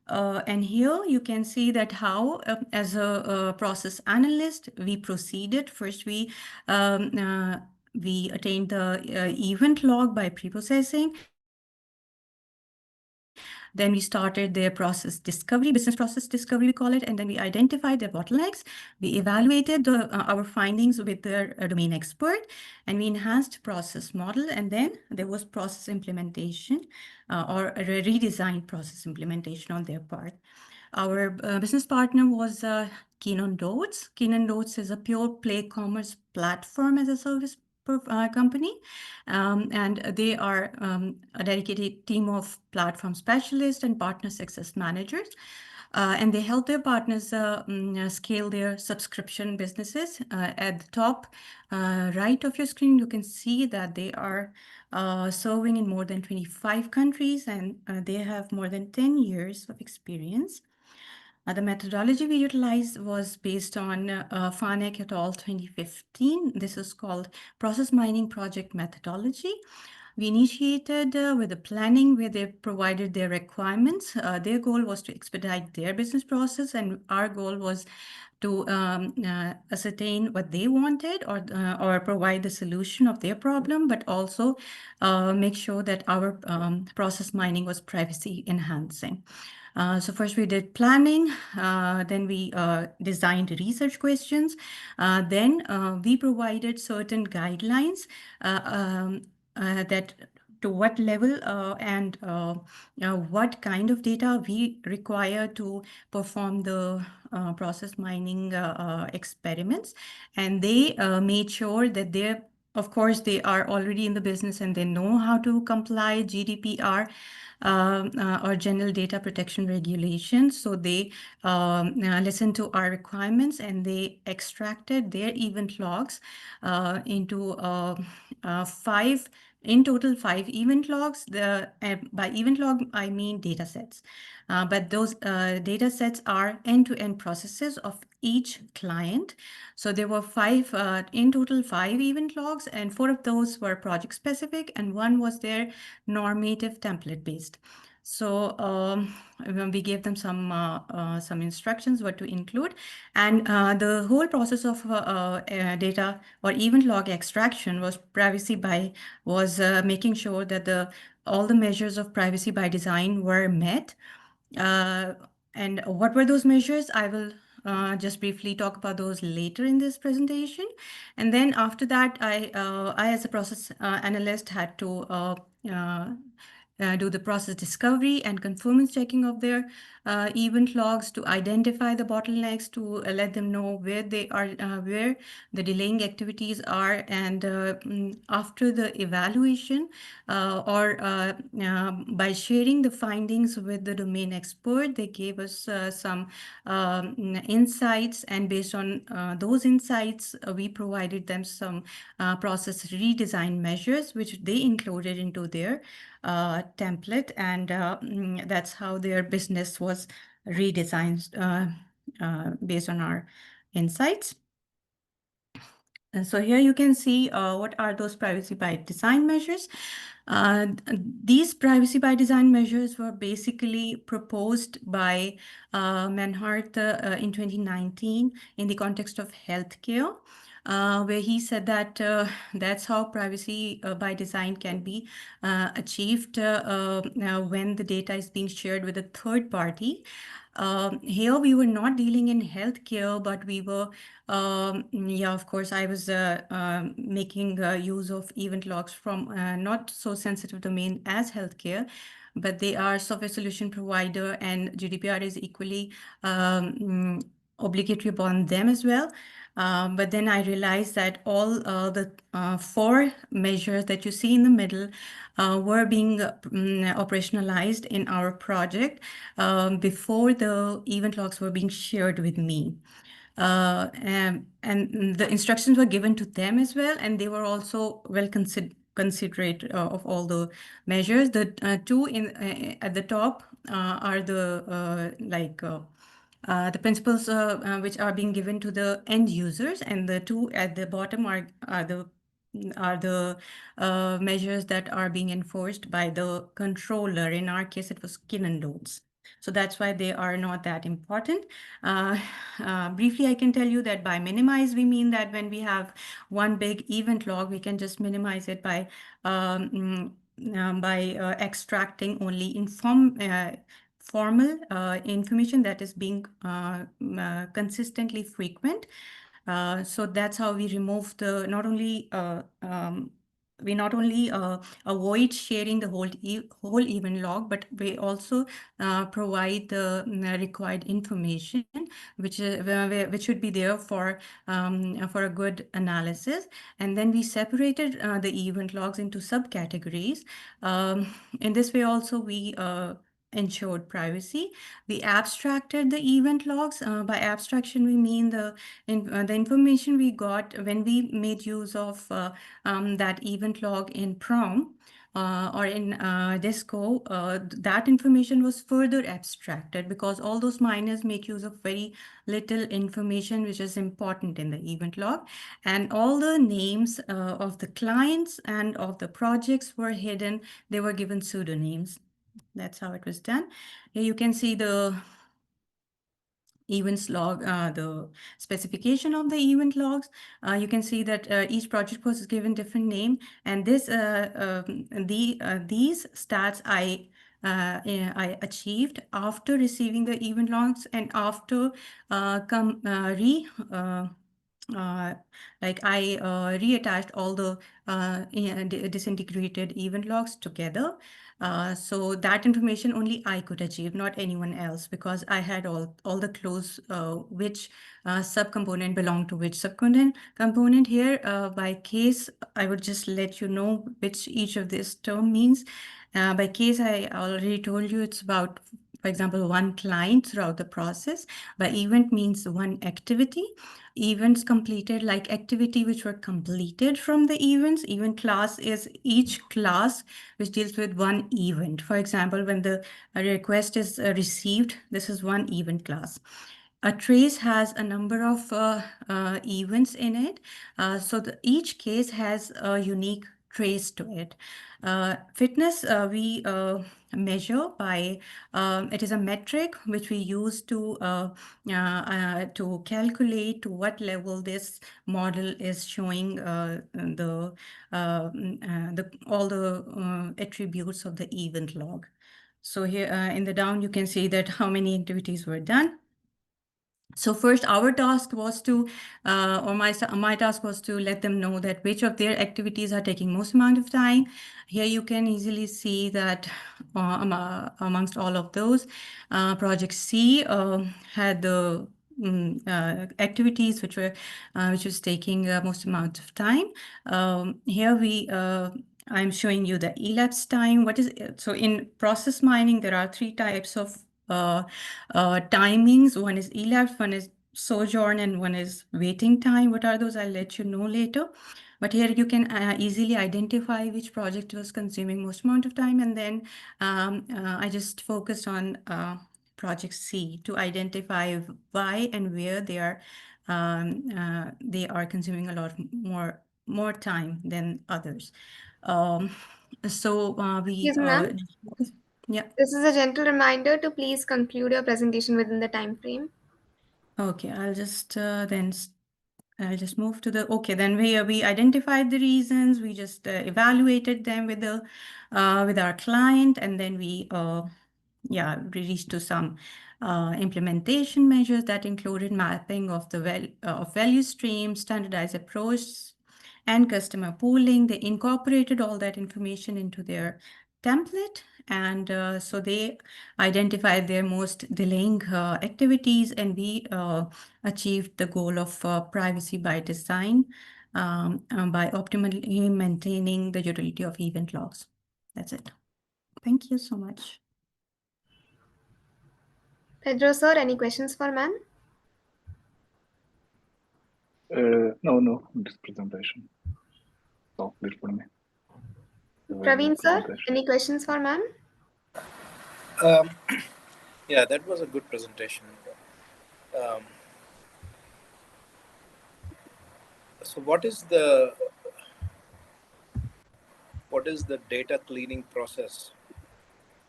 And here you can see that how, as a process analyst, we proceeded. First, we attained the event log by pre-processing. Then we started their process discovery, business process discovery, we call it, and then we identified their bottlenecks. We evaluated our findings with their domain expert, and we enhanced process model, and then there was process implementation or a redesigned process implementation on their part. Our business partner was Keenan Roads. Keenan Roads is a pure play commerce platform as a service company, and they are a dedicated team of platform specialists and partner success managers. And they help their partners scale their subscription businesses. At the top right of your screen, you can see that they are serving in more than 25 countries, and they have more than 10 years of experience. The methodology we utilized was based on Farnek et al. 2015. This is called Process Mining Project Methodology. We initiated with the planning where they provided their requirements. Their goal was to expedite their business process, and our goal was to ascertain what they wanted or provide the solution of their problem, but also make sure that our process mining was privacy enhancing. So first we did planning, then we designed research questions, then we provided certain guidelines that to what level and what kind of data we require to perform the process mining experiments. And they made sure that they're, of course, they are already in the business and they know how to comply GDPR or general data protection regulations. So they listened to our requirements and they extracted their event logs into in total 5 event logs. By event log, I mean data sets. But those data sets are end-to-end processes of each client. So there were in total 5 event logs, and 4 of those were project specific, and 1 was their normative template based. So we gave them some instructions what to include, and the whole process of data or event log extraction was making sure that all the measures of privacy by design were met. And what were those measures? I will just briefly talk about those later in this presentation. And then after that, I as a process analyst had to uh, do the process discovery and conformance checking of their event logs to identify the bottlenecks, to let them know where they are, where the delaying activities are. And after the evaluation or by sharing the findings with the domain expert, they gave us some insights, and based on those insights, we provided them some process redesign measures, which they included into their template, and that's how their business was redesigned based on our insights. And so here you can see what are those privacy by design measures. These privacy by design measures were basically proposed by Manhart in 2019 in the context of healthcare, where he said that that's how privacy by design can be achieved when the data is being shared with a third party. Here we were not dealing in healthcare, but we were, yeah, of course, I was making use of event logs from not so sensitive domain as healthcare, but they are software solution provider, and GDPR is equally obligatory upon them as well. But then I realized that all the four measures that you see in the middle were being operationalized in our project before the event logs were being shared with me. And the instructions were given to them as well, and they were also well considerate of all the measures. The two in at the top are the principles which are being given to the end users, and the two at the bottom are the measures that are being enforced by the controller. In our case, it was skin and loads. So that's why they are not that important. Briefly, I can tell you that by minimize, we mean that when we have one big event log, we can just minimize it by extracting only formal information that is being consistently frequent. So that's how we remove the we not only avoid sharing the whole event log, but we also provide the required information, which should be there for a good analysis. And then we separated the event logs into subcategories. In this way, also we ensured privacy. We abstracted the event logs. By abstraction, we mean the information we got when we made use of that event log in PROM or in DISCO. That information was further abstracted because all those miners make use of very little information which is important in the event log. And all the names of the clients and of the projects were hidden. They were given pseudonyms. That's how it was done. Here you can see the events log, the specification of the event logs. You can see that each project was given different name, and these stats I achieved after receiving the event logs and after I reattached all the disintegrated event logs together. So that information only I could achieve, not anyone else, because I had all the clues which subcomponent belonged to which subcomponent here. By case, I would just let you know which each of this term means. By case, I already told you it's about, for example, one client throughout the process. By event means one activity. Events completed, like activity which were completed from the events. Event class is each class which deals with one event. For example, when the request is received, this is one event class. A trace has a number of events in it. So each case has a unique trace to it. Fitness we measure by, it is a metric which we use to calculate to what level this model is showing all the attributes of the event log. So here in the down, you can see that how many activities were done. So first, our task was to, or my task was to let them know that which of their activities are taking most amount of time. Here you can easily see that amongst all of those, Project C had the activities which was taking most amount of time. Here I'm showing you the elapsed time. So in process mining, there are 3 types of timings. One is elapsed, one is sojourn, and one is waiting time. What are those? I'll let you know later. But here you can easily identify which project was consuming most amount of time. And then I just focused on Project C to identify why and where they are consuming a lot more time than others. So Excuse me, ma'am. yeah. This is a gentle reminder to please conclude your presentation within the time frame. Okay, I'll just I'll just move to okay, then we identified the reasons, we just evaluated them with our client, and then we reached to some implementation measures that included mapping of the of value streams, standardized approach, and customer pooling. They incorporated all that information into their template, and so they identified their most delaying activities, and we achieved the goal of privacy by design by optimally maintaining the utility of event logs. That's it. Thank you so much. Pedro, sir, any questions for ma'am? No, this presentation. So clear for me. Praveen, sir, any questions for ma'am? Yeah, that was a good presentation. So what is the data cleaning process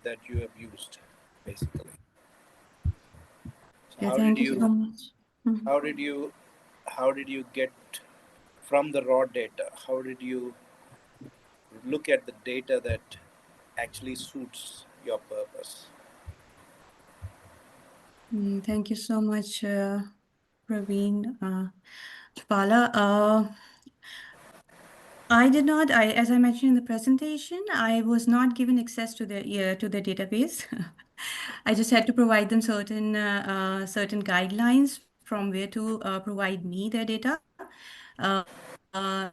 that you have used, basically? So Yeah, thank you so much. how did you get from the raw data? How did you look at the data that actually suits your purpose? Thank you so much, Praveen. Chupala. I did not, as I mentioned in the presentation, I was not given access to the database. I just had to provide them certain guidelines from where to provide me their data. Uh, uh,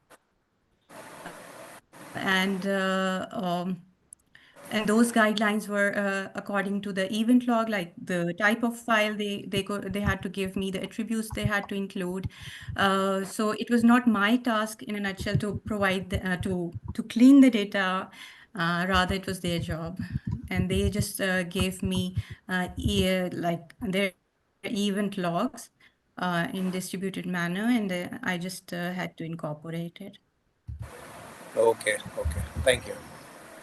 and and those guidelines were according to the event log, like the type of file they had to give me, the attributes they had to include. So it was not my task, in a nutshell, to provide to clean the data. Rather, it was their job, and they just gave me like their event logs in distributed manner, and I just had to incorporate it. Okay. Thank you.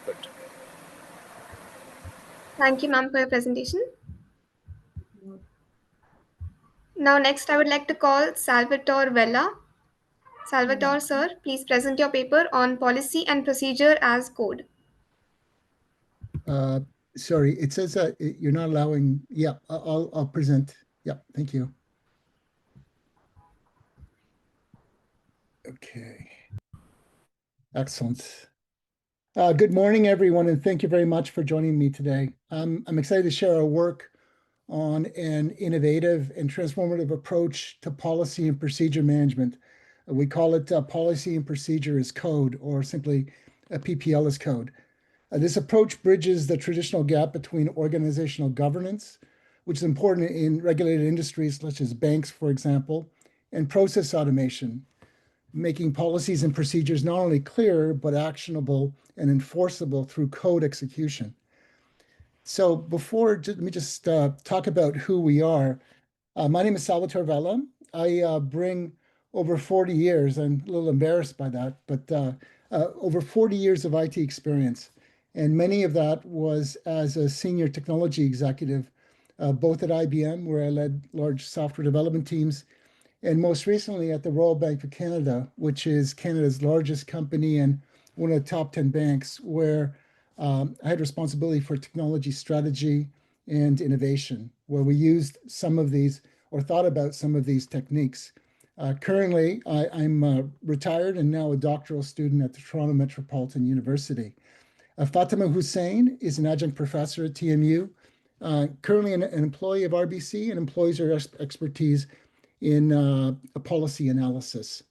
Good. Thank you, ma'am, for your presentation. Now, next, I would like to call Salvatore Vella. Salvatore, sir, please present your paper on policy and procedure as code. Sorry, it says that you're not allowing. Yeah, I'll present. Yeah, thank you. Okay. Excellent. Good morning, everyone, and thank you very much for joining me today. I'm excited to share our work on an innovative and transformative approach to policy and procedure management. We call it policy and procedure as code, or simply PPL as code. This approach bridges the traditional gap between organizational governance, which is important in regulated industries such as banks, for example, and process automation, making policies and procedures not only clear, but actionable and enforceable through code execution. So let me just talk about who we are. My name is Salvatore Vella. I bring over 40 years, I'm a little embarrassed by that, but over 40 years of IT experience. And many of that was as a senior technology executive, both at IBM, where I led large software development teams, and most recently at the Royal Bank of Canada, which is Canada's largest company and one of the top 10 banks, where I had responsibility for technology strategy and innovation, where we used some of these or thought about some of these techniques. Currently, I'm retired and now a doctoral student at the Toronto Metropolitan University. Fatima Hussein is an adjunct professor at TMU, currently an employee of RBC and employs her expertise in policy analysis.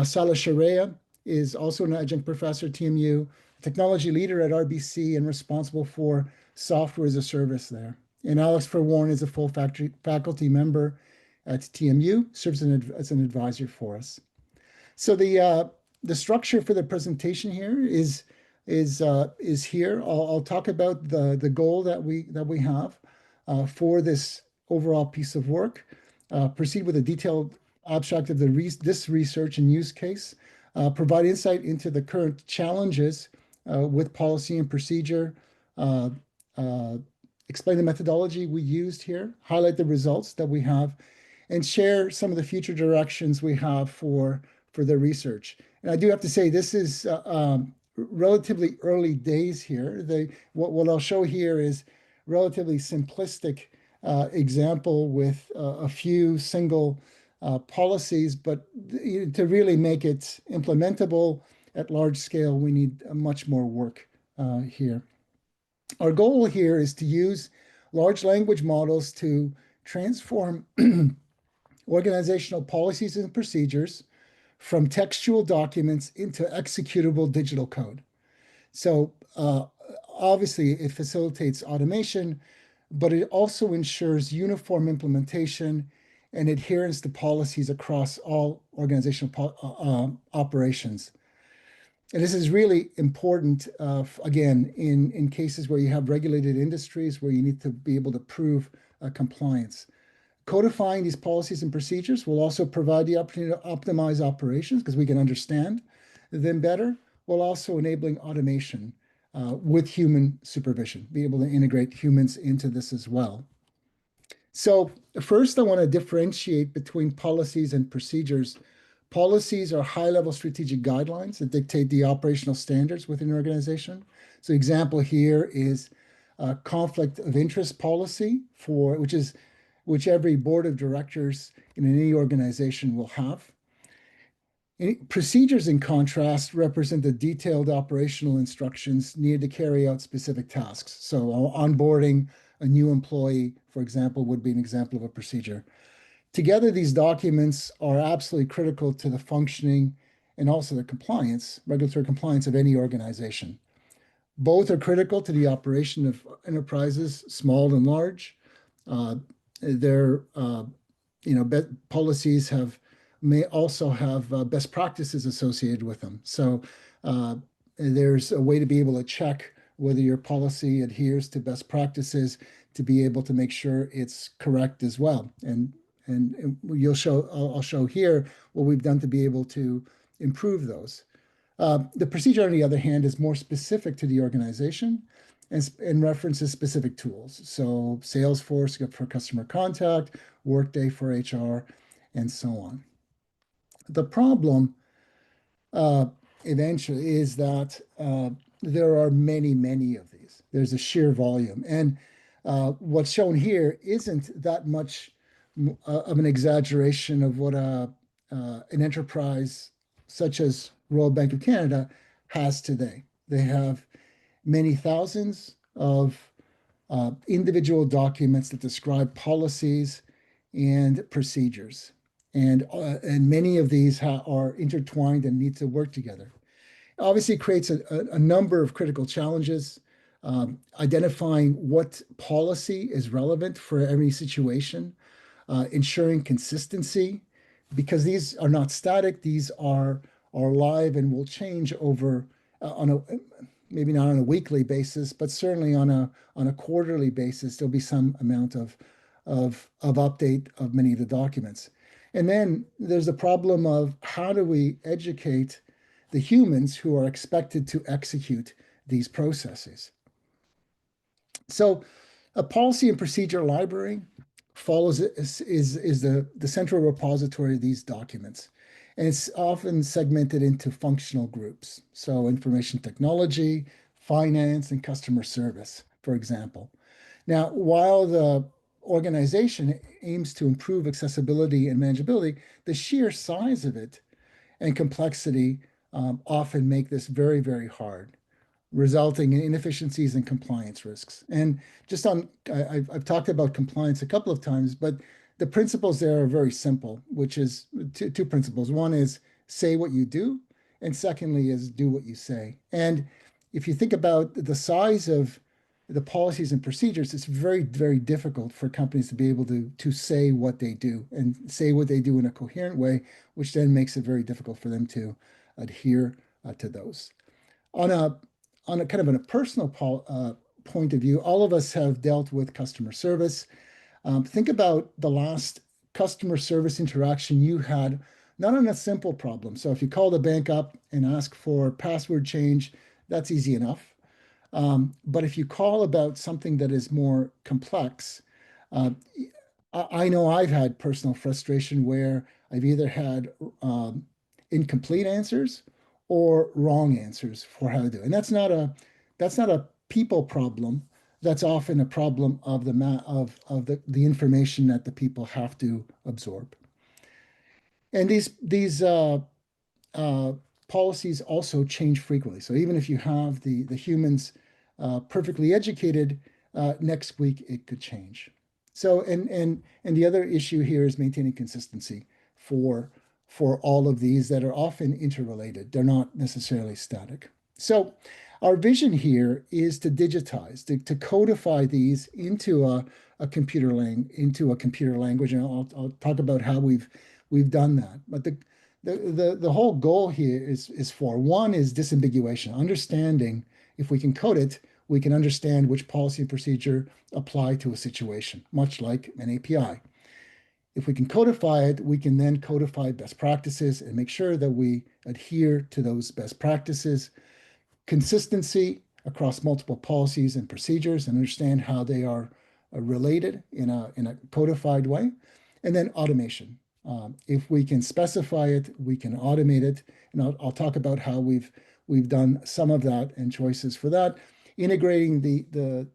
Salah Sharia is also an adjunct professor at TMU, technology leader at RBC and responsible for software as a service there. And Alex Verworn is a full faculty member at TMU, serves as an advisor for us. So the structure for the presentation here is here. I'll talk about the goal that we have for this overall piece of work. Proceed with a detailed abstract of this research and use case. Provide insight into the current challenges with policy and procedure. Explain the methodology we used here. Highlight the results that we have, and share some of the future directions we have for the research. And I do have to say, this is relatively early days here. What I'll show here is relatively simplistic example with a few single policies, but to really make it implementable at large scale, we need much more work here. Our goal here is to use large language models to transform organizational policies and procedures from textual documents into executable digital code. So obviously it facilitates automation, but it also ensures uniform implementation and adherence to policies across all organizational operations. And this is really important, again, in cases where you have regulated industries where you need to be able to prove compliance. Codifying these policies and procedures will also provide the opportunity to optimize operations because we can understand them better, while also enabling automation with human supervision, be able to integrate humans into this as well. So first, I want to differentiate between policies and procedures. Policies are high-level strategic guidelines that dictate the operational standards within an organization. So example here is a conflict of interest policy, which every board of directors in any organization will have. Procedures, in contrast, represent the detailed operational instructions needed to carry out specific tasks. So onboarding a new employee, for example, would be an example of a procedure. Together, these documents are absolutely critical to the functioning and also the regulatory compliance of any organization. Both are critical to the operation of enterprises, small and large. Policies may also have best practices associated with them. So there's a way to be able to check whether your policy adheres to best practices to be able to make sure it's correct as well. And I'll show here what we've done to be able to improve those. The procedure, on the other hand, is more specific to the organization and references specific tools. So Salesforce for customer contact, Workday for HR, and so on. The problem eventually is that there are many, many of these. There's a sheer volume. And what's shown here isn't that much of an exaggeration of what an enterprise such as Royal Bank of Canada has today. They have many thousands of individual documents that describe policies and procedures. And many of these are intertwined and need to work together. Obviously, it creates a number of critical challenges, identifying what policy is relevant for every situation, ensuring consistency, because these are not static, these are live and will change over maybe not on a weekly basis, but certainly on a quarterly basis. There'll be some amount of update of many of the documents. And then there's the problem of how do we educate the humans who are expected to execute these processes. So a policy and procedure library is the central repository of these documents. And it's often segmented into functional groups. So information technology, finance, and customer service, for example. Now, while the organization aims to improve accessibility and manageability, the sheer size of it and complexity often make this very, very hard, resulting in inefficiencies and compliance risks. And just on, I've talked about compliance a couple of times, but the principles there are very simple, which is two principles. One is say what you do, and secondly is do what you say. And if you think about the size of the policies and procedures, it's very, very difficult for companies to be able to say what they do and say what they do in a coherent way, which then makes it very difficult for them to adhere to those. On a kind of a personal point of view, all of us have dealt with customer service. Think about the last customer service interaction you had, not on a simple problem. So if you call the bank up and ask for password change, that's easy enough. But if you call about something that is more complex, I know I've had personal frustration where I've either had incomplete answers or wrong answers for how to do it. And that's not a people problem. That's often a problem of the information that the people have to absorb. And these policies also change frequently. So even if you have the humans perfectly educated, next week it could change. So and the other issue here is maintaining consistency for all of these that are often interrelated. They're not necessarily static. So our vision here is to digitize, to codify these into a computer language, and I'll talk about how we've done that. But the whole goal here is one is disambiguation, understanding if we can code it, we can understand which policy and procedure apply to a situation, much like an API. If we can codify it, we can then codify best practices and make sure that we adhere to those best practices. Consistency across multiple policies and procedures and understand how they are related in a codified way. And then automation. If we can specify it, we can automate it. And I'll talk about how we've done some of that and choices for that, integrating the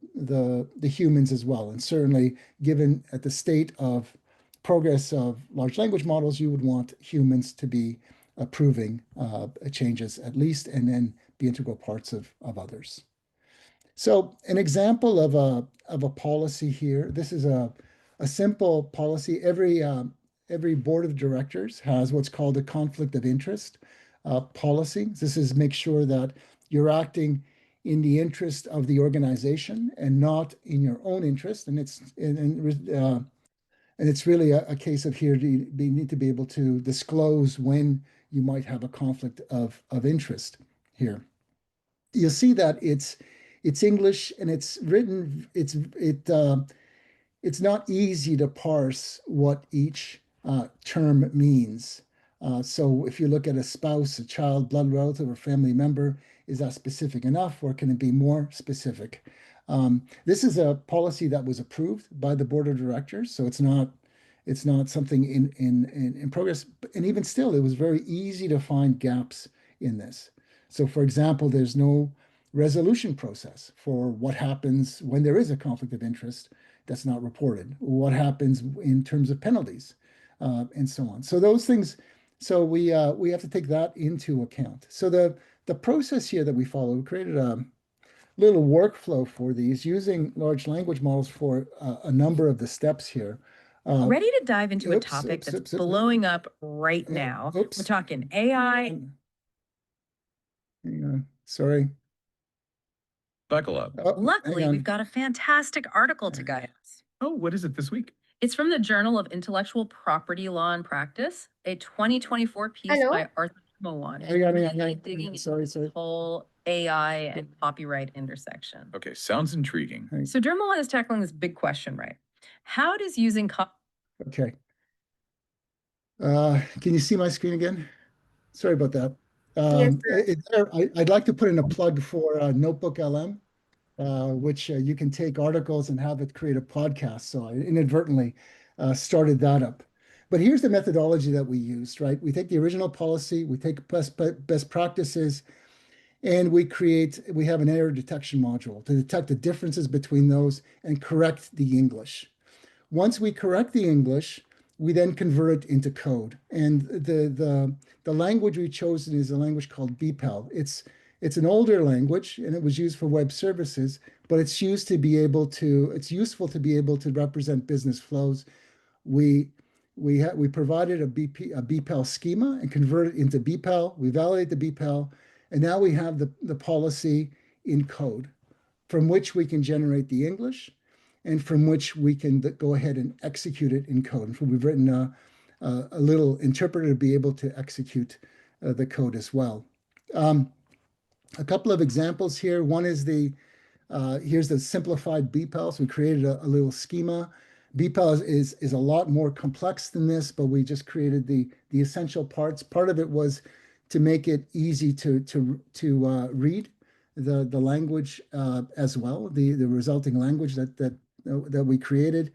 humans as well. And certainly, given at the state of progress of large language models, you would want humans to be approving changes at least, and then be integral parts of others. So an example of a policy here. This is a simple policy. Every board of directors has what's called a conflict of interest policy. This is make sure that you're acting in the interest of the organization and not in your own interest. And it's really a case of here you need to be able to disclose when you might have a conflict of interest here. You'll see that it's English and it's written. It's not easy to parse what each term means. So if you look at a spouse, a child, blood relative, or family member, is that specific enough, or can it be more specific? This is a policy that was approved by the board of directors, so it's not something in progress. And even still, it was very easy to find gaps in this. So, for example, there's no resolution process for what happens when there is a conflict of interest that's not reported, what happens in terms of penalties, and so on. So those things, so we have to take that into account. So the process here that we follow, we created a little workflow for these using large language models for a number of the steps here. Ready to dive into a topic that's blowing up right now. We're talking AI. Hang on, sorry. Buckle up. Oh, Luckily, we've got a fantastic article to guide us. Oh, what is it this week? It's from the Journal of Intellectual Property Law and Practice, a 2024 piece Hello? by Arthur Mowan. Hang on, Digging into sorry. the whole AI and copyright intersection. Okay, sounds intriguing. So Dermowan is tackling this big question, right? How does using Okay. Can you see my screen again? Sorry about that. Yes, sir. I'd like to put in a plug for Notebook LM, which you can take articles and have it create a podcast. So I inadvertently started that up. But here's the methodology that we used, right? We take the original policy, we take best practices, And we have an error detection module to detect the differences between those and correct the English. Once we correct the English, we then convert it into code. And the language we've chosen is a language called BPEL. It's an older language, and it was used for web services, but it's useful to be able to represent business flows. We provided a BPEL schema and converted it into BPEL. We validate the BPEL, and now we have the policy in code from which we can generate the English and from which we can go ahead and execute it in code. And we've written a little interpreter to be able to execute the code as well. A couple of examples here. One is here's the simplified BPEL. So we created a little schema. BPEL is a lot more complex than this, but we just created the essential parts. Part of it was to make it easy to read the language as well, the resulting language that we created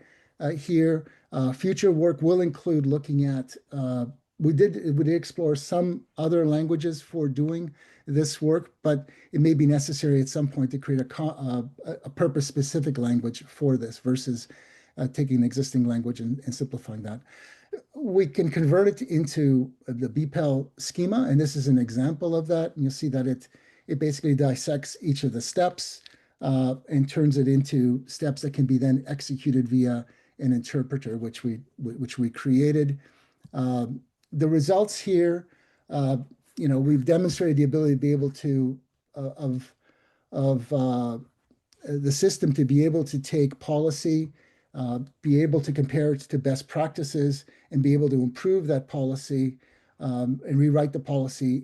here. Future work will include looking at, we did explore some other languages for doing this work, but it may be necessary at some point to create a purpose-specific language for this versus taking an existing language and simplifying that. We can convert it into the BPEL schema, and this is an example of that. And you'll see that it basically dissects each of the steps and turns it into steps that can be then executed via an interpreter, which we created. The results here, we've demonstrated the ability to be able to the system to be able to take policy, be able to compare it to best practices, and be able to improve that policy and rewrite the policy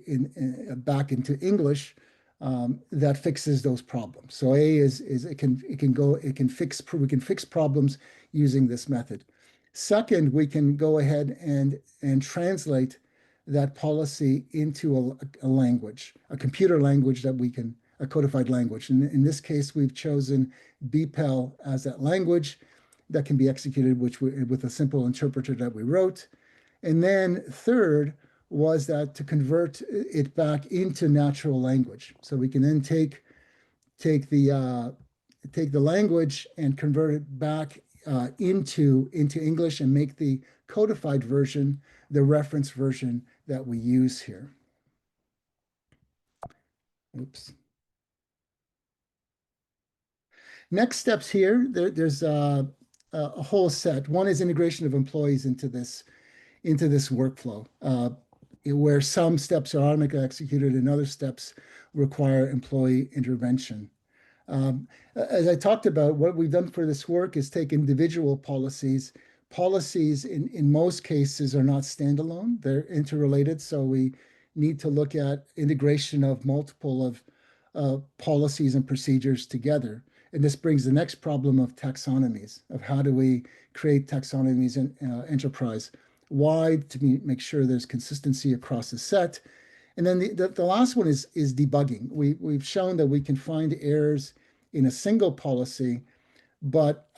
back into English that fixes those problems. So A is we can fix problems using this method. Second, we can go ahead and translate that policy into a language, a computer language a codified language. And in this case, we've chosen BPEL as that language that can be executed with a simple interpreter that we wrote. And then third was that to convert it back into natural language. So we can then take the language and convert it back into English and make the codified version the reference version that we use here. Oops. Next steps here, there's a whole set. One is integration of employees into this workflow, where some steps are automatically executed and other steps require employee intervention. As I talked about, what we've done for this work is take individual policies. Policies in most cases are not standalone, they're interrelated. So we need to look at integration of multiple policies and procedures together. And this brings the next problem of taxonomies, of how do we create taxonomies in enterprise wide to make sure there's consistency across the set. And then the last one is debugging. We've shown that we can find errors in a single policy, but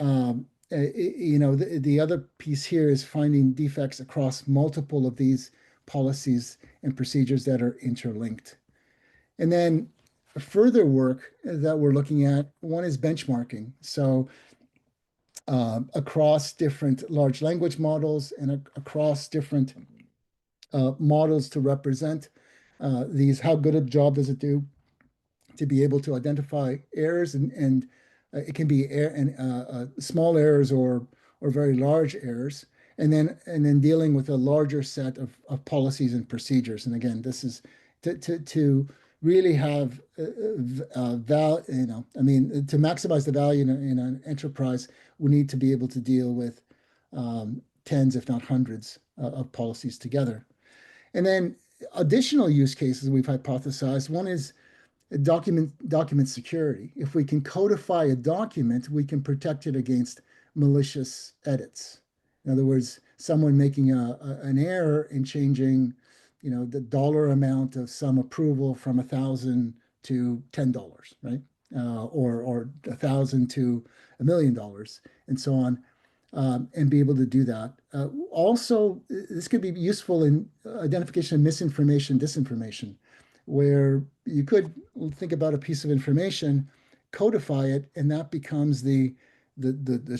the other piece here is finding defects across multiple of these policies and procedures that are interlinked. And then further work that we're looking at, one is benchmarking. So across different large language models and across different models to represent these, how good a job does it do to be able to identify errors, and it can be small errors or very large errors, and then dealing with a larger set of policies and procedures. And again, this is to really have to maximize the value in an enterprise, we need to be able to deal with tens, if not hundreds, of policies together. And then additional use cases we've hypothesized. One is document security. If we can codify a document, we can protect it against malicious edits. In other words, someone making an error in changing, the dollar amount of some approval from $1,000 to $10, right? Or $1,000 to $1 million, and so on, and be able to do that. Also, this could be useful in identification of misinformation, disinformation. where you could think about a piece of information, codify it, and that becomes the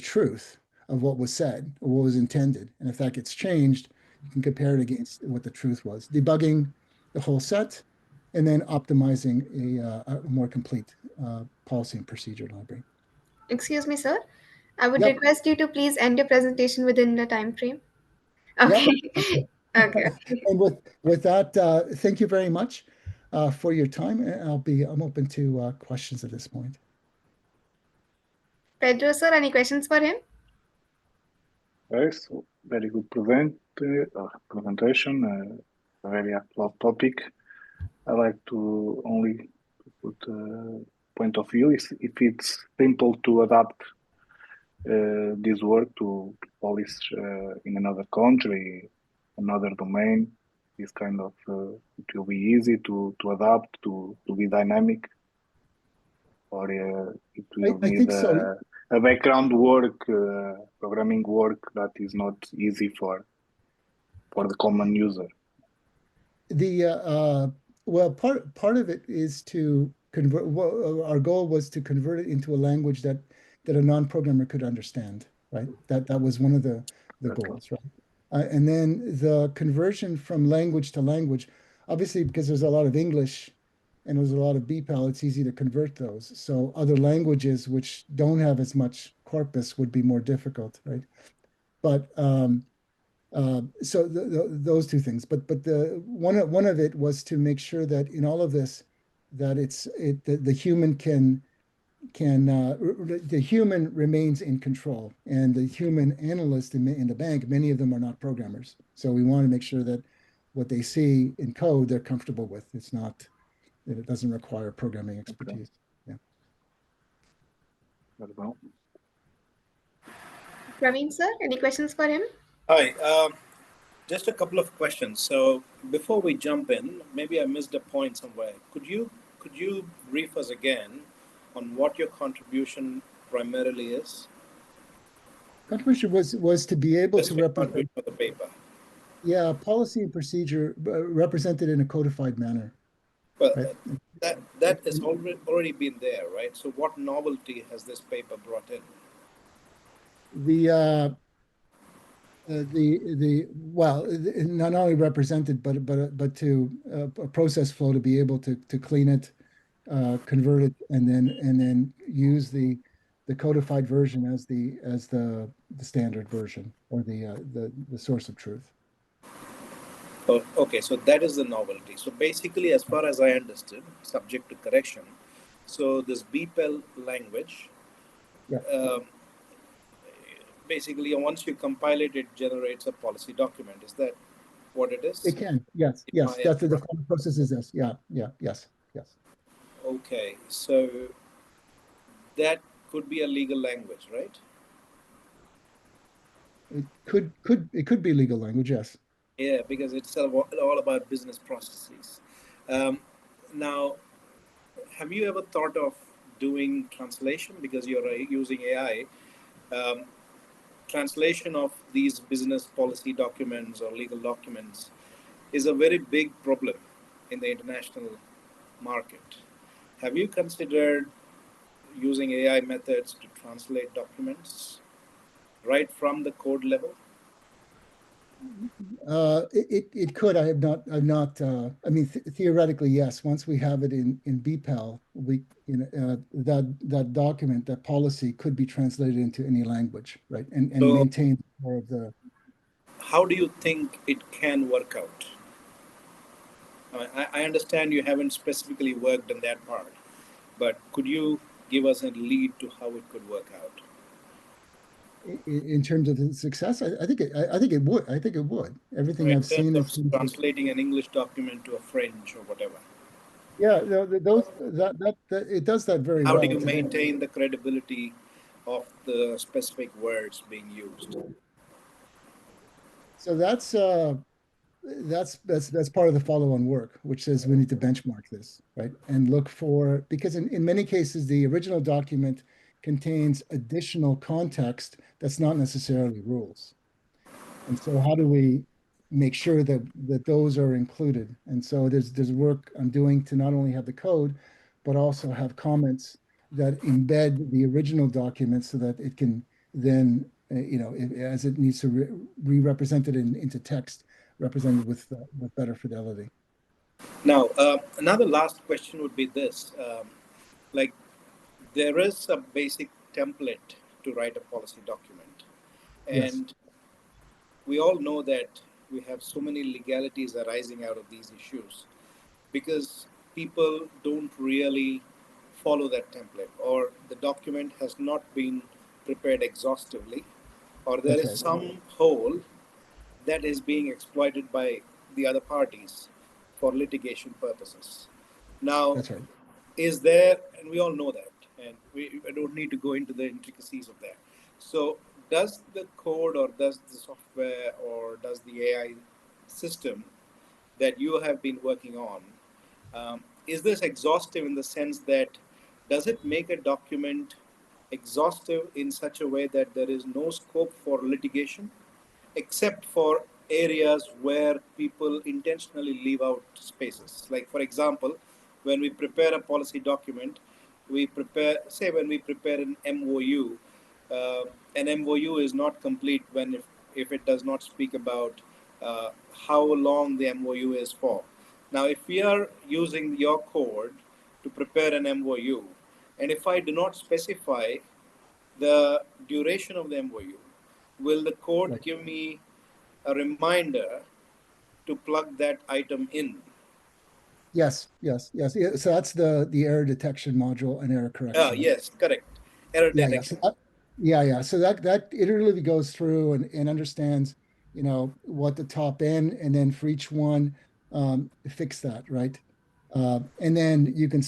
truth of what was said or what was intended. And if that gets changed, you can compare it against what the truth was. Debugging the whole set, and then optimizing a more complete policy and procedure library. Excuse me, sir. I would Yep. request you to please end your presentation within the time frame. Yep. Okay. Okay. And with that, thank you very much for your time. And I'm open to questions at this point. Pedro, sir, any questions for him? Okay, so very good presentation, a very actual topic. I like to only put a point of view if it's simple to adapt this work to police in another country, another domain. This kind of it will be easy to adapt to be dynamic, or it will I need think so. a background work, programming work that is not easy for the common user. Well, part of it is to convert. Well, our goal was to convert it into a language that a non-programmer could understand. Right. That was one of the goals. Right. And then the conversion from language to language, obviously, because there's a lot of English and there's a lot of BPAL, it's easy to convert those. So other languages which don't have as much corpus would be more difficult, right? But so those two things. But the one of it was to make sure that in all of this, that the human the human remains in control, and the human analyst in the bank, many of them are not programmers. So we want to make sure that what they see in code, they're comfortable with. It's not that it doesn't require programming expertise. Okay. Very well. Praveen, sir, any questions for him? Hi. Just a couple of questions. So before we jump in, maybe I missed a point somewhere. Could you brief us again on what your contribution primarily is? Contribution was to be able to represent the paper. Yeah, policy and procedure represented in a codified manner. Well, right? that has already been there, right? So what novelty has this paper brought in? Well, not only represented, but to a process flow to be able to clean it, convert it, and then use the codified version as the standard version, or the source of truth. Oh, okay, so that is the novelty. So basically, as far as I understood, subject to correction, so this BPEL language, basically once you compile it, it generates a policy document. Is that what it is? It can, yes. That's the process is this. Yes. Okay, so that could be a legal language, right? It could be legal language, yes. Yeah, because it's all about business processes. Now, have you ever thought of doing translation, because you're using AI? Translation of these business policy documents or legal documents is a very big problem in the international market. Have you considered using AI methods to translate documents right from the code level? It could. I not. I mean, theoretically, yes. Once we have it in BPAL, that document, that policy, could be translated into any language, right? And So, maintain more of the. How do you think it can work out? I understand you haven't specifically worked on that part, but could you give us a lead to how it could work out? In terms of success, I think it would. I think it would. Everything I've seen is translating an English document to a French or whatever. Yeah, that it does that very well. How do you maintain the credibility of the specific words being used? So that's part of the follow-on work, which says we need to benchmark this, right? And look for, because in many cases, the original document contains additional context that's not necessarily rules. And so how do we make sure that those are included. And so there's work I'm doing to not only have the code, but also have comments that embed the original document so that it can then, as it needs to be represented into text, represented with better fidelity. Now, another last question would be this. Like, there is a basic template to write a policy document. And Yes. we all know that we have so many legalities arising out of these issues because people don't really follow that template, or the document has not been prepared exhaustively, or there That's is right. some hole that is being exploited by the other parties for litigation purposes. Now, That's right. is there, and we all know that, and I don't need to go into the intricacies of that. So, does the code, or does the software, or does the AI system that you have been working on, is this exhaustive in the sense that does it make a document exhaustive in such a way that there is no scope for litigation, except for areas where people intentionally leave out spaces? Like, for example, when we prepare a policy document, when we prepare an MOU, an MOU is not complete if it does not speak about how long the MOU is for. Now, if we are using your code to prepare an MOU, and if I do not specify the duration of the MOU, will the code Right. give me a reminder to plug that item in? Yes. Yeah, so that's the error detection module and error correction. Yes, correct. Error detection. So that iteratively goes through and understands, what the top end, and then for each one, fix that, right? And then you can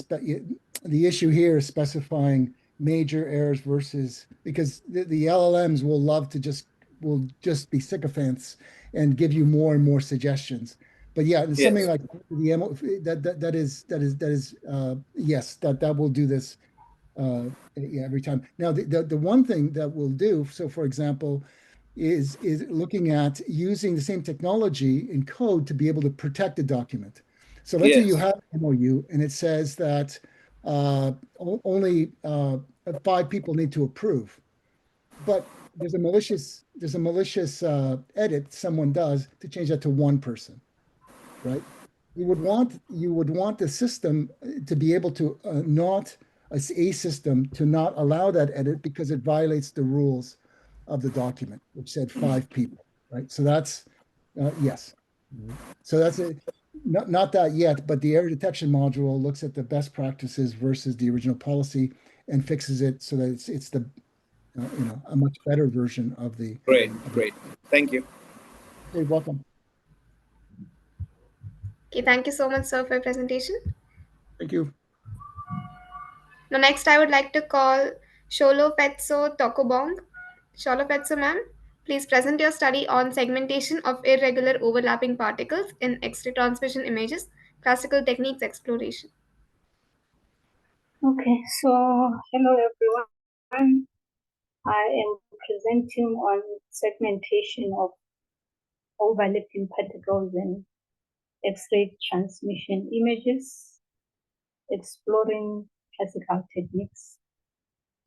the issue here is specifying major errors versus, because the LLMs will just be sycophants and give you more and more suggestions. But yeah, Yes. something like the yes, that will do this every time. Now, the one thing that we'll do, so for example, is looking at using the same technology in code to be able to protect a document. So let's say you Yes. have an MOU and it says that only 5 people need to approve, but there's a malicious edit someone does to change that to 1 person, right? You would want the system to be able to not a system to not allow that edit because it violates the rules of the document, which said 5 people, right? So that's yes. So that's not that yet, but the error detection module looks at the best practices versus the original policy and fixes it so that it's the a much better version of the. Great. Thank you. You're welcome. Okay, thank you so much, sir, for your presentation. Thank you. Now, next, I would like to call Sholo Petso Tokobong. Sholo Petso, ma'am, please present your study on segmentation of irregular overlapping particles in X-ray transmission images, classical techniques exploration. Okay, so hello everyone. I am presenting on segmentation of overlapping particles in X-ray transmission images, exploring classical techniques.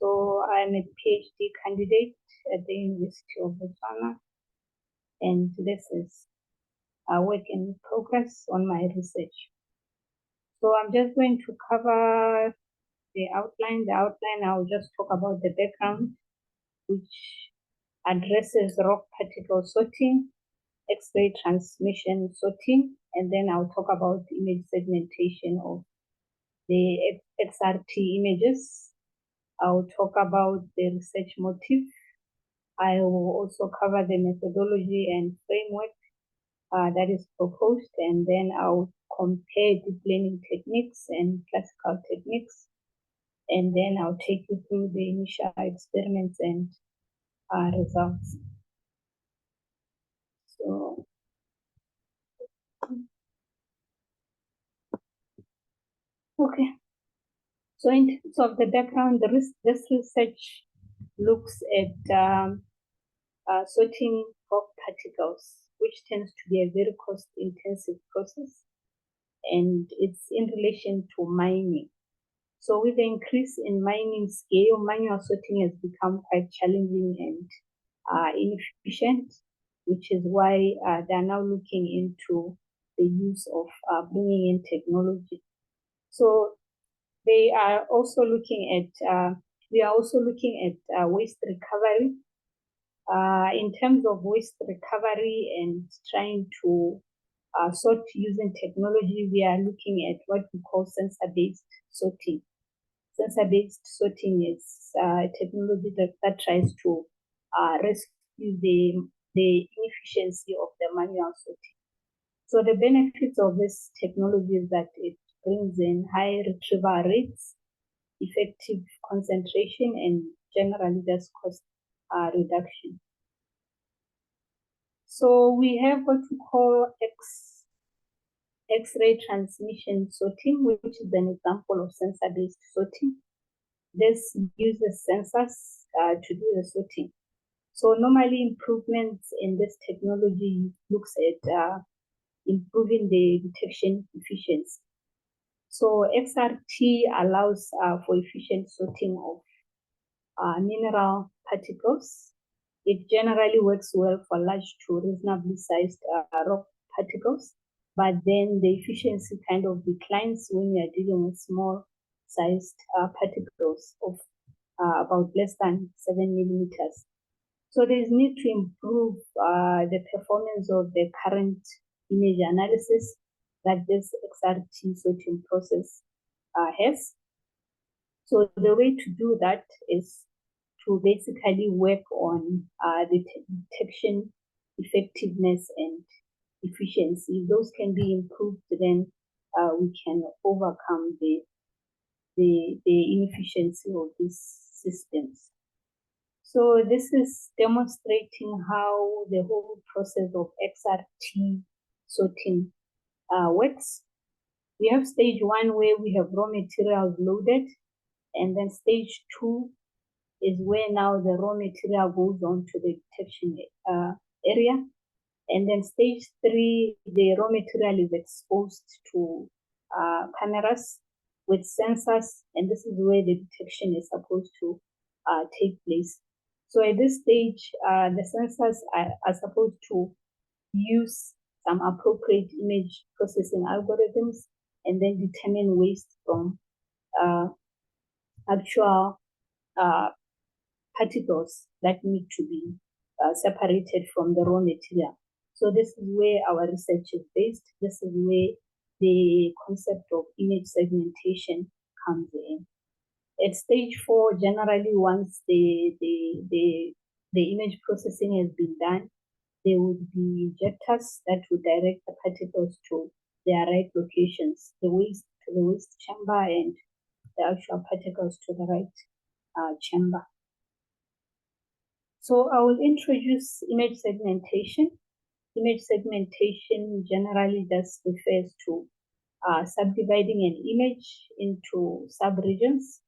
So I'm a PhD candidate at the University of Botswana, and this is a work in progress on my research. So I'm just going to cover the outline. I'll just talk about the background, which addresses rock particle sorting, X-ray transmission sorting, and then I'll talk about image segmentation of the XRT images. I'll talk about the research motive. I will also cover the methodology and framework that is proposed, and then I'll compare deep learning techniques and classical techniques, and then I'll take you through the initial experiments and results. So, okay. So in terms of the background, this research looks at sorting of particles, which tends to be a very cost-intensive process, and it's in relation to mining. So with the increase in mining scale, manual sorting has become quite challenging and inefficient, which is why they are now looking into the use of bringing in technology. So they are also looking at, we are also looking at waste recovery. In terms of waste recovery and trying to sort using technology, we are looking at what we call sensor-based sorting. Sensor-based sorting is a technology that tries to rescue the inefficiency of the manual sorting. So the benefits of this technology is that it brings in high retrieval rates, effective concentration, and generally just cost reduction. So we have what we call X-ray transmission sorting, which is an example of sensor-based sorting. This uses sensors to do the sorting. So normally improvements in this technology looks at improving the detection efficiency. So XRT allows for efficient sorting of mineral particles. It generally works well for large to reasonably sized rock particles, but then the efficiency kind of declines when you're dealing with small sized particles of about less than 7 millimeters. So there is need to improve the performance of the current image analysis that this XRT sorting process has. So the way to do that is to basically work on the detection effectiveness and efficiency. If those can be improved, then we can overcome the inefficiency of these systems. So this is demonstrating how the whole process of XRT sorting works. We have stage 1 where we have raw materials loaded, and then stage 2 is where now the raw material goes on to the detection area. And then stage 3, the raw material is exposed to cameras with sensors, and this is where the detection is supposed to take place. So at this stage, the sensors are supposed to use some appropriate image processing algorithms and then determine waste from actual particles that need to be separated from the raw material. So this is where our research is based. This is where the concept of image segmentation comes in. At stage 4, generally once the image processing has been done, there would be injectors that would direct the particles to their right locations, the waste to the waste chamber and the actual particles to the right chamber. So I will introduce image segmentation. Image segmentation generally just refers to subdividing an image into subregions.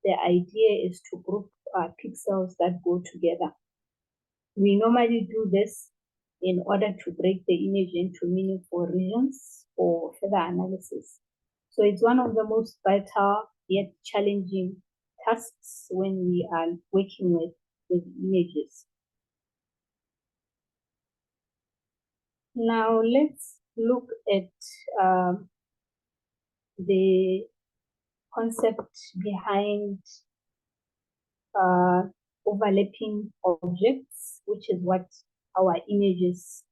The idea is to group pixels that go together. We normally do this in order to break the image into meaningful regions for further analysis. So it's one of the most vital yet challenging tasks when we are working with images. Now let's look at the concept behind overlapping objects, which is what our images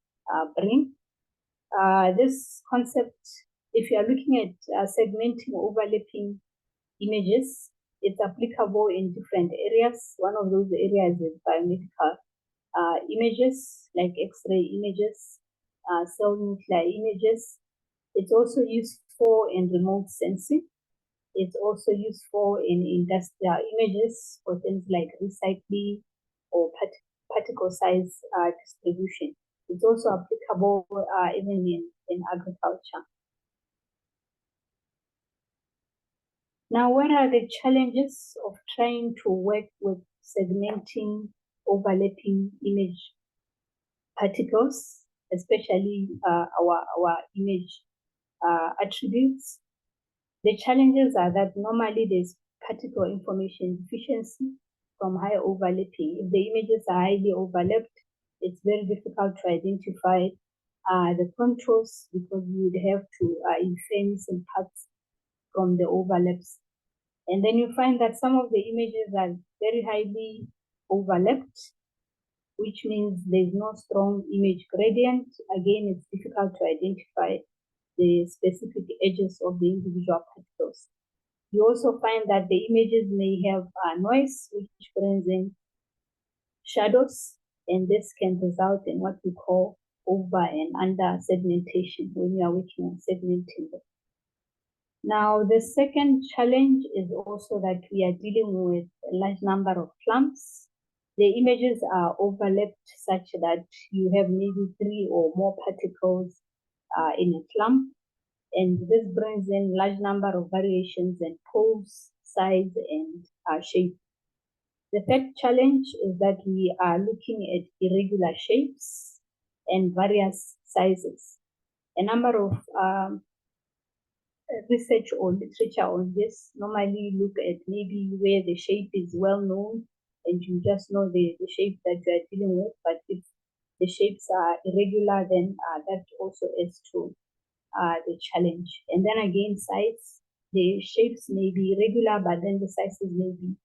bring. This concept, if you are looking at segmenting overlapping images, it's applicable in different areas. One of those areas is biomedical images, like X-ray images, cell nuclear images. It's also useful in remote sensing. It's also useful in industrial images for things like recycling or particle size distribution. It's also applicable even in agriculture. Now, what are the challenges of trying to work with segmenting overlapping image particles? especially our image attributes. The challenges are that normally there's particle information deficiency from high overlapping. If the images are highly overlapped, it's very difficult to identify the contours because you would have to infer missing parts from the overlaps. And then you find that some of the images are very highly overlapped, which means there's no strong image gradient. Again, it's difficult to identify the specific edges of the individual particles. You also find that the images may have noise, which brings in shadows, and this can result in what we call over and under segmentation when you are working on segmenting them. Now, the second challenge is also that we are dealing with a large number of clumps. The images are overlapped such that you have maybe 3 or more particles in a clump, and this brings in large number of variations in pose, size, and shape. The third challenge is that we are looking at irregular shapes and various sizes. A number of research or literature on this normally look at maybe where the shape is well known and you just know the shape that you are dealing with, but if the shapes are irregular, then that also adds to the challenge. And then again, size, the shapes may be irregular, but then the sizes may be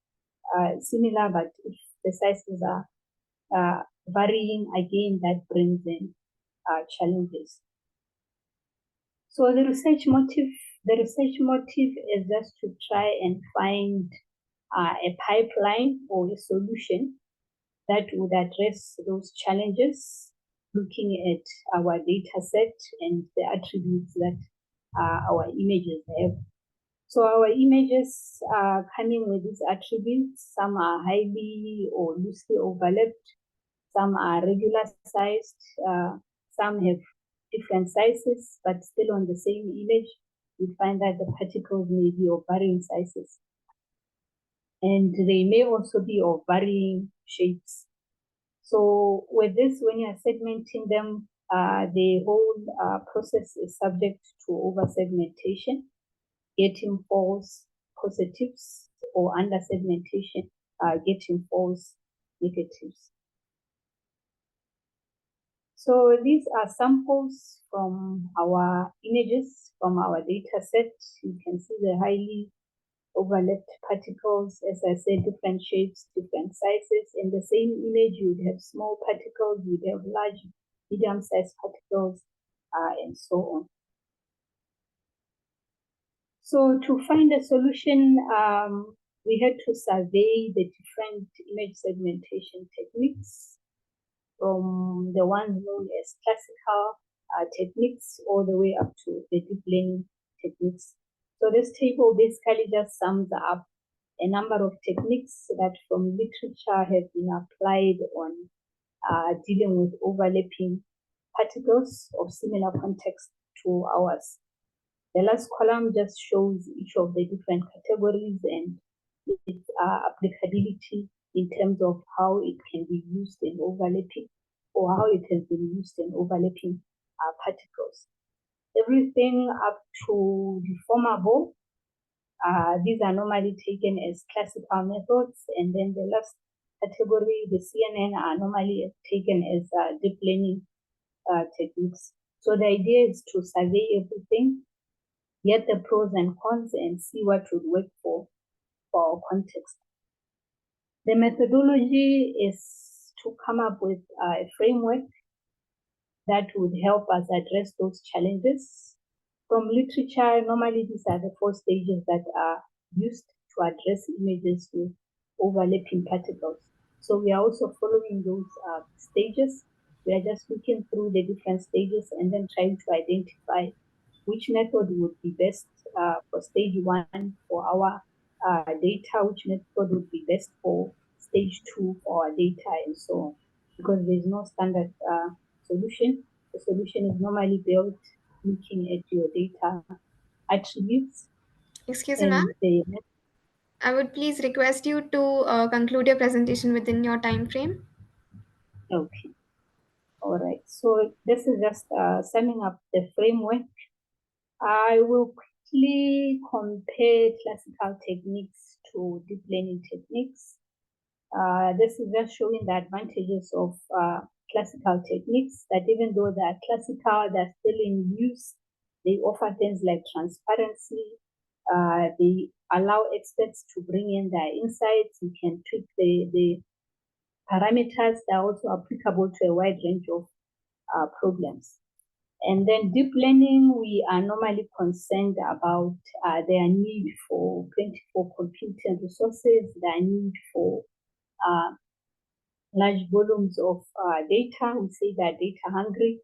similar, but if the sizes are varying, again, that brings in challenges. So the research motive is just to try and find a pipeline or a solution that would address those challenges, looking at our data set and the attributes that our images have. So our images are coming with these attributes. Some are highly or loosely overlapped. Some are regular sized. Some have different sizes, but still on the same image. You find that the particles may be of varying sizes. And they may also be of varying shapes. So with this, when you are segmenting them, the whole process is subject to over-segmentation, getting false positives, or under-segmentation, getting false negatives. So these are samples from our images, from our data set. You can see the highly overlapped particles, as I said, different shapes, different sizes. In the same image, you would have small particles, you would have large, medium-sized particles, and so on. So to find a solution, we had to survey the different image segmentation techniques, from the ones known as classical techniques all the way up to the deep learning techniques. So this table basically just sums up a number of techniques that from literature have been applied on dealing with overlapping particles of similar context to ours. The last column just shows each of the different categories and its applicability in terms of how it can be used in overlapping or how it has been used in overlapping particles. Everything up to deformable, these are normally taken as classical methods, and then the last category, the CNN, are normally taken as deep learning techniques. So the idea is to survey everything, get the pros and cons, and see what would work for our context. The methodology is to come up with a framework that would help us address those challenges. From literature, normally these are the 4 stages that are used to address images with overlapping particles. So we are also following those stages. We are just looking through the different stages and then trying to identify which method would be best for stage 1 for our data, which method would be best for stage 2 for our data, and so on. Because there's no standard solution. The solution is normally built looking at your data attributes. Excuse me, ma'am. I would please request you to conclude your presentation within your time frame. Okay. All right, so this is just summing up the framework. I will quickly compare classical techniques to deep learning techniques. This is just showing the advantages of classical techniques, that even though they are classical, they're still in use. They offer things like transparency. They allow experts to bring in their insights. You can tweak the parameters that are also applicable to a wide range of problems. And then deep learning, we are normally concerned about their need for plentiful computing resources, their need for large volumes of data. We say they're data hungry.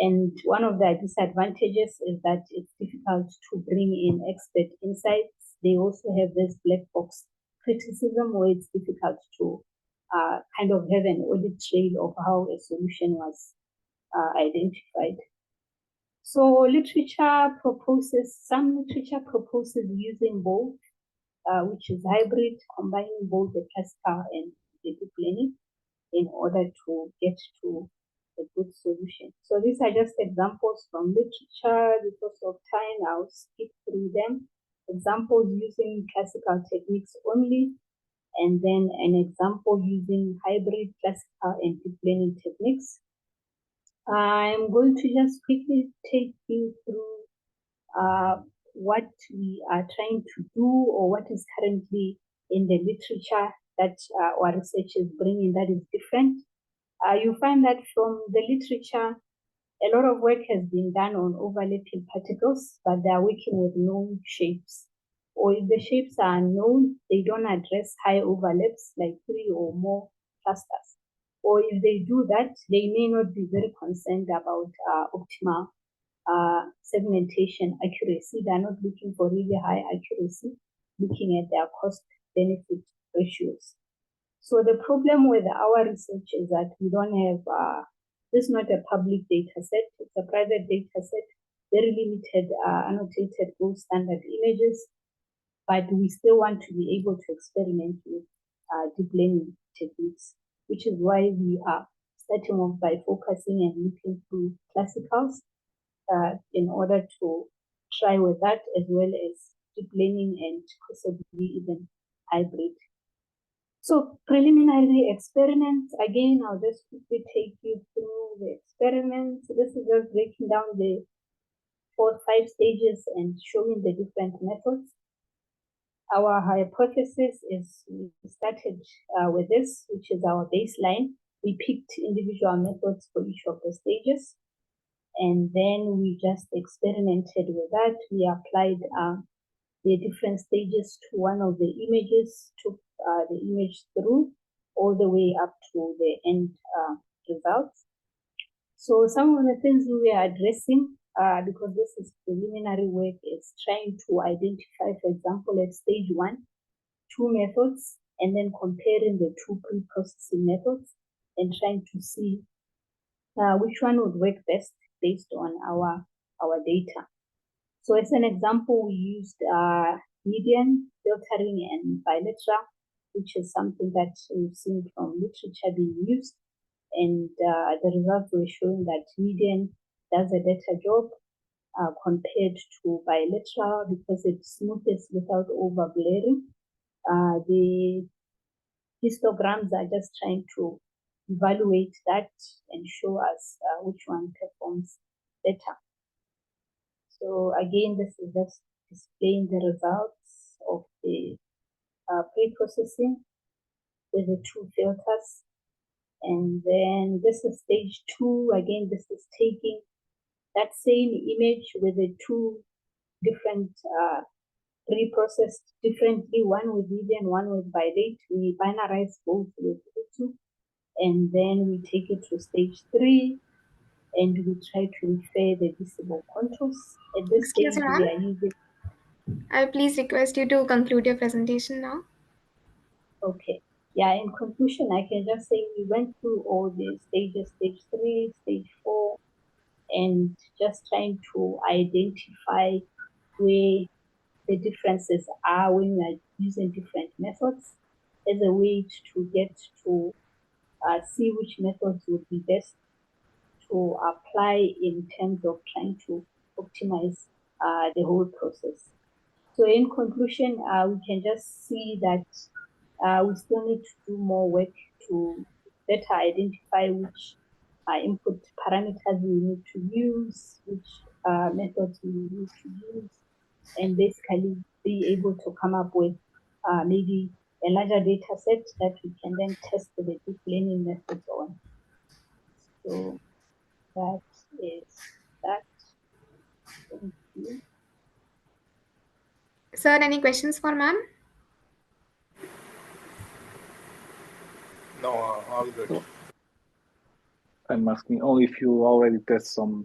And one of the disadvantages is that it's difficult to bring in expert insights. They also have this black box criticism where it's difficult to kind of have an audit trail of how a solution was identified. So some literature proposes using both, which is hybrid, combining both the classical and the deep learning in order to get to a good solution. So these are just examples from literature. Because of time, I'll skip through them. Examples using classical techniques only, and then an example using hybrid classical and deep learning techniques. I'm going to just quickly take you through what we are trying to do, or what is currently in the literature that our research is bringing that is different. You find that from the literature, a lot of work has been done on overlapping particles, but they are working with known shapes. Or if the shapes are unknown, they don't address high overlaps like 3 or more clusters. Or if they do that, they may not be very concerned about optimal segmentation accuracy. They're not looking for really high accuracy, looking at their cost-benefit ratios. So the problem with our research is that we don't have, this is not a public data set, it's a private data set, very limited annotated gold standard images, but we still want to be able to experiment with deep learning techniques, which is why we are starting off by focusing and looking through classicals in order to try with that, as well as deep learning and possibly even hybrid. So preliminary experiments, again, I'll just quickly take you through the experiments. This is just breaking down the 4 or 5 stages and showing the different methods. Our hypothesis is we started with this, which is our baseline. We picked individual methods for each of the stages, and then we just experimented with that. We applied the different stages to one of the images, took the image through all the way up to the end results. So some of the things we were addressing, because this is preliminary work, is trying to identify, for example, at stage 1, 2 methods, and then comparing the 2 pre-processing methods and trying to see which one would work best based on our data. So as an example, we used median filtering and bilateral, which is something that we've seen from literature being used. And the results were showing that median does a better job compared to bilateral because it smoothes without over blurring. The histograms are just trying to evaluate that and show us which one performs better. So again, this is just displaying the results of the pre-processing with the 2 filters. And then this is stage 2. Again, this is taking that same image with the 2 different pre-processed differently, one with median, one with bilate. We binarize both with two, and then we take it to stage 3, and we try to infer the visible contours. At this Excuse stage, me, we are using. I please request you to conclude your presentation now. Okay. Yeah, in conclusion, I can just say we went through all the stages, stage 3, stage 4, and just trying to identify where the differences are when we are using different methods as a way to get to see which methods would be best to apply in terms of trying to optimize the whole process. So in conclusion, we can just see that we still need to do more work to better identify which input parameters we need to use, which methods we need to use, and basically be able to come up with maybe a larger data set that we can then test the deep learning methods on. So that is that. Thank you. Sir, any questions for ma'am? No, all good. So I'm asking only if you already test some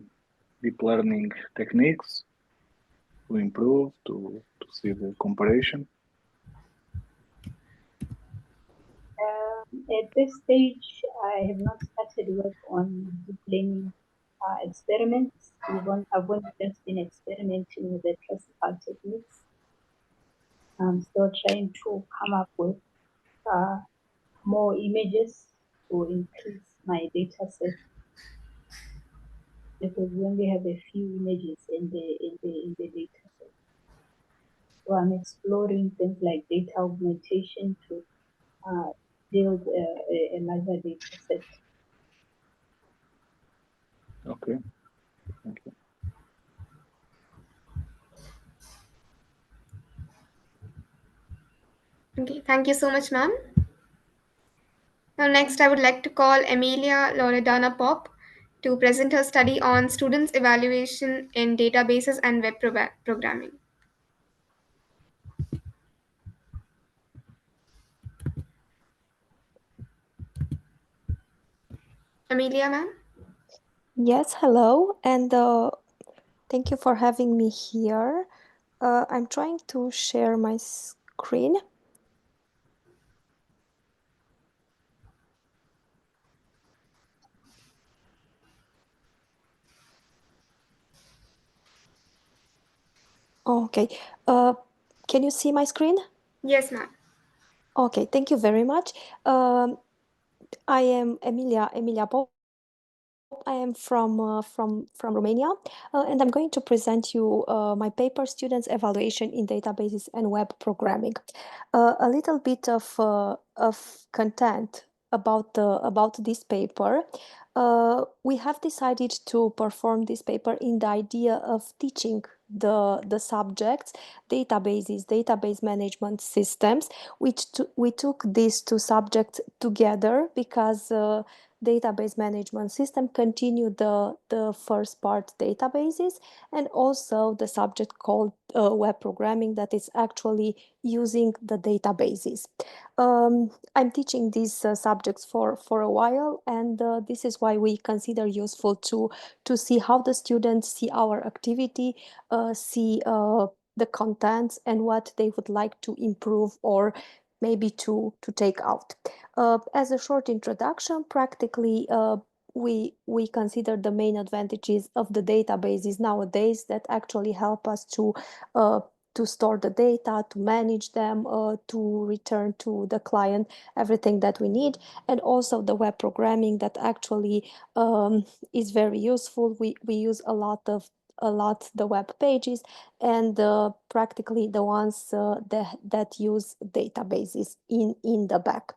deep learning techniques to improve, to see the comparison. At this stage, I have not started work on deep learning experiments. I've only just been experimenting with the classical techniques. I'm still trying to come up with more images to increase my data set because we only have a few images in the data set. So I'm exploring things like data augmentation to build a larger data set. Okay, thank you. Okay, thank you so much, ma'am. Now, next, I would like to call Amelia Loredana Pop to present her study on students' evaluation in databases and web programming. Amelia, ma'am? Yes, hello, and thank you for having me here. I'm trying to share my screen. Okay, can you see my screen? Yes, ma'am. Okay, thank you very much. I am Emilia Pop. I am from Romania, and I'm going to present you my paper, Students' Evaluation in Databases and Web Programming. A little bit of content about this paper. We have decided to perform this paper in the idea of teaching the subjects, databases, database management systems, which we took these two subjects together because database management system continue the first part, databases, and also the subject called web programming that is actually using the databases. I'm teaching these subjects for a while, and this is why we consider useful to see how the students see our activity, see the contents and what they would like to improve or maybe to take out. As a short introduction, practically we consider the main advantages of the databases nowadays that actually help us to store the data, to manage them, to return to the client everything that we need, and also the web programming that actually is very useful. We use a lot the web pages and practically the ones that use databases in the back.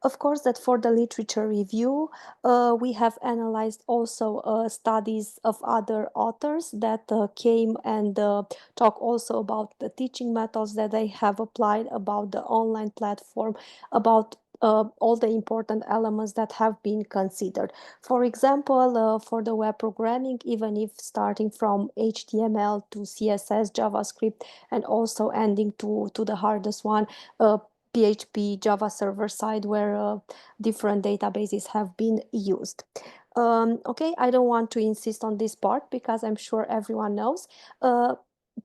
Of course, that for the literature review, we have analyzed also studies of other authors that came and talk also about the teaching methods that they have applied, about the online platform, about all the important elements that have been considered. For example, for the web programming, even if starting from HTML to CSS, JavaScript, and also ending to the hardest one, PHP, Java server side, where different databases have been used. Okay, I don't want to insist on this part because I'm sure everyone knows.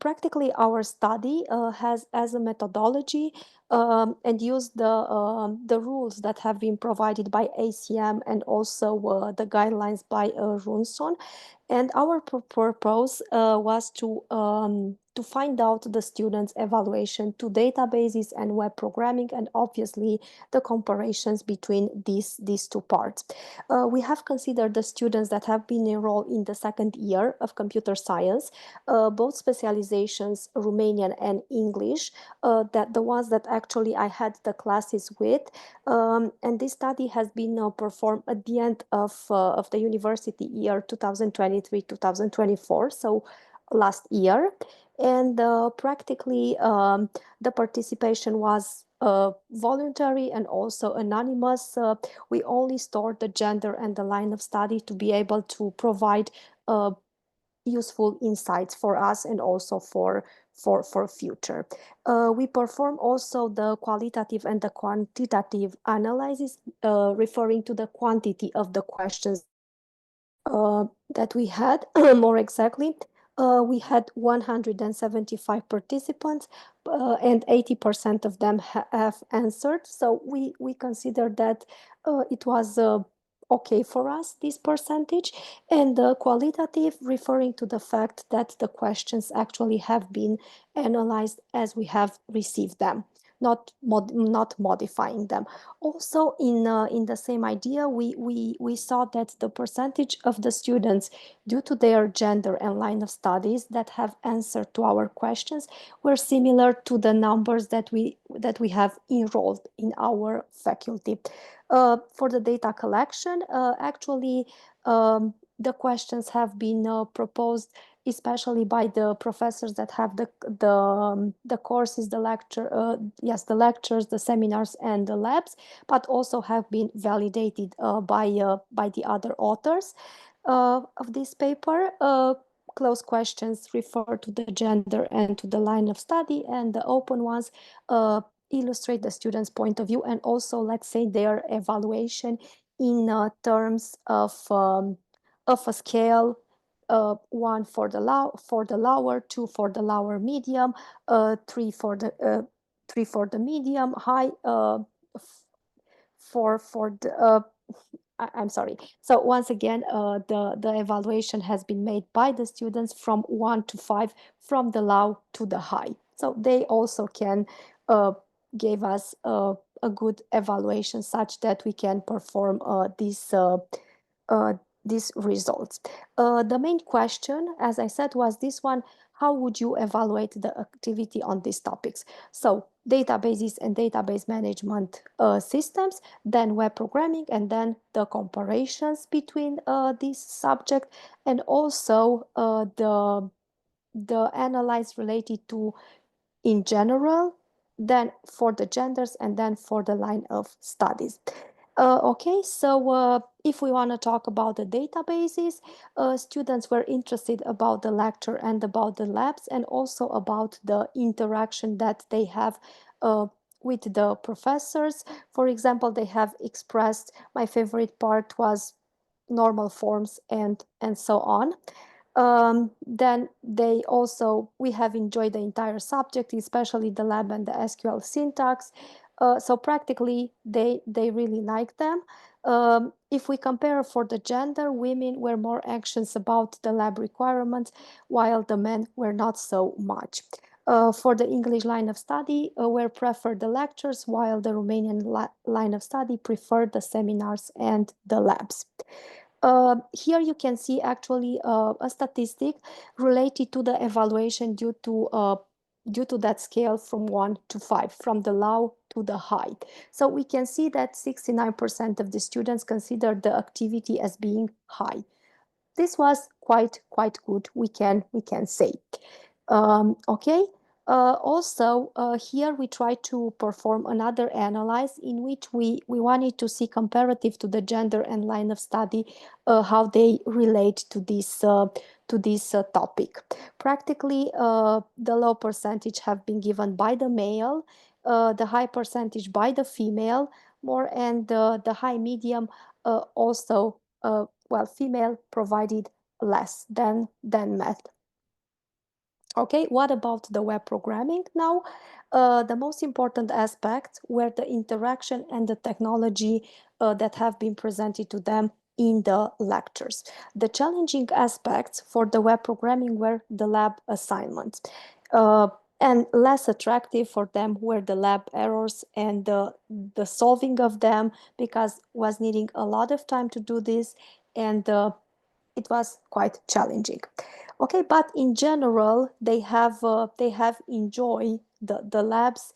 Practically, our study has as a methodology and use the rules that have been provided by ACM and also the guidelines by Runson. And our purpose was to find out the students' evaluation to databases and web programming, and obviously the comparisons between these two parts. We have considered the students that have been enrolled in the second year of computer science, both specializations, Romanian and English, that the ones that actually I had the classes with. And this study has been performed at the end of the university year 2023-2024, so last year. And practically the participation was voluntary and also anonymous. We only stored the gender and the line of study to be able to provide useful insights for us and also for future. We perform also the qualitative and the quantitative analysis, referring to the quantity of the questions that we had. More exactly, we had 175 participants, and 80% of them have answered. So we consider that it was okay for us, this percentage. And the qualitative, referring to the fact that the questions actually have been analyzed as we have received them, not modifying them. Also, in the same idea, we saw that the percentage of the students, due to their gender and line of studies, that have answered to our questions were similar to the numbers that we have enrolled in our faculty. For the data collection, actually, the questions have been proposed especially by the professors that have the courses, the lectures, the seminars, and the labs, but also have been validated by the other authors of this paper. Closed questions refer to the gender and to the line of study, and the open ones illustrate the student's point of view and also, let's say, their evaluation in terms of a scale. One for the lower, two for the lower medium, three for the medium high, for the I'm sorry. So once again, the evaluation has been made by the students from 1 to 5, from the low to the high. So they also can give us a good evaluation such that we can perform these results. The main question, as I said, was this one: how would you evaluate the activity on these topics? So databases and database management systems, then web programming, and then the comparisons between these subjects, and also the analyze related to in general, then for the genders, and then for the line of studies. Okay, so if we want to talk about the databases, students were interested about the lecture and about the labs, and also about the interaction that they have with the professors. For example, they have expressed, my favorite part was normal forms and so on. Then we have enjoyed the entire subject, especially the lab and the SQL syntax. So practically they really like them. If we compare for the gender, women were more anxious about the lab requirements, while the men were not so much. For the English line of study, were preferred the lectures, while the Romanian line of study preferred the seminars and the labs. Here you can see actually a statistic related to the evaluation due to that scale from 1 to 5, from the low to the high. So we can see that 69% of the students consider the activity as being high. This was quite good, we can say. Okay. Also, here we try to perform another analysis in which we wanted to see comparative to the gender and line of study, how they relate to this topic. Practically, the low percentage have been given by the male, the high percentage by the female, and the high medium also, female provided less than male. Okay, what about the web programming now? The most important aspects were the interaction and the technology that have been presented to them in the lectures. The challenging aspects for the web programming were the lab assignments. And less attractive for them were the lab errors and the solving of them, because was needing a lot of time to do this, and it was quite challenging. Okay, but in general, they have enjoyed the labs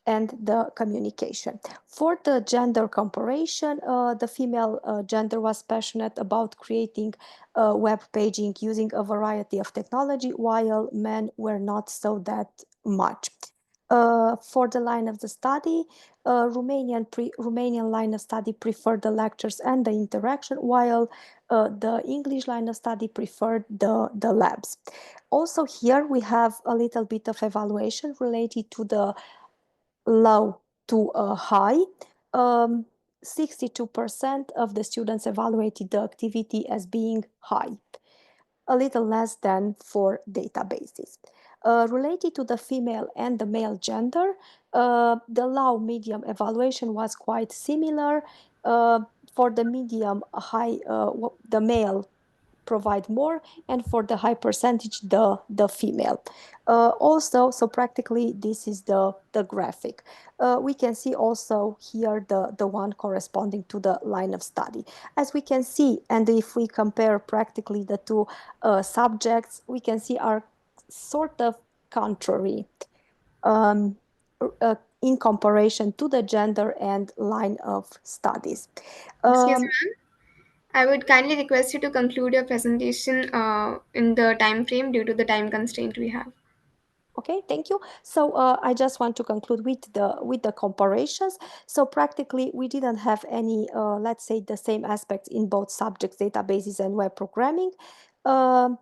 and the communication. For the gender comparison, the female gender was passionate about creating web paging using a variety of technology, while men were not so that much. For the line of the study, Romanian line of study preferred the lectures and the interaction, while the English line of study preferred the labs. Also here we have a little bit of evaluation related to the low to high. 62% of the students evaluated the activity as being high, a little less than for databases. Related to the female and the male gender, the low medium evaluation was quite similar. For the medium high, the male provide more, and for the high percentage, the female. Also, so practically this is the graphic. We can see also here the one corresponding to the line of study. As we can see, and if we compare practically the two subjects, we can see are sort of contrary in comparison to the gender and line of studies. Excuse me, ma'am. I would kindly request you to conclude your presentation in the time frame due to the time constraint we have. Okay, thank you. So I just want to conclude with the comparisons. So practically, we didn't have any, let's say, the same aspects in both subjects, databases and web programming. But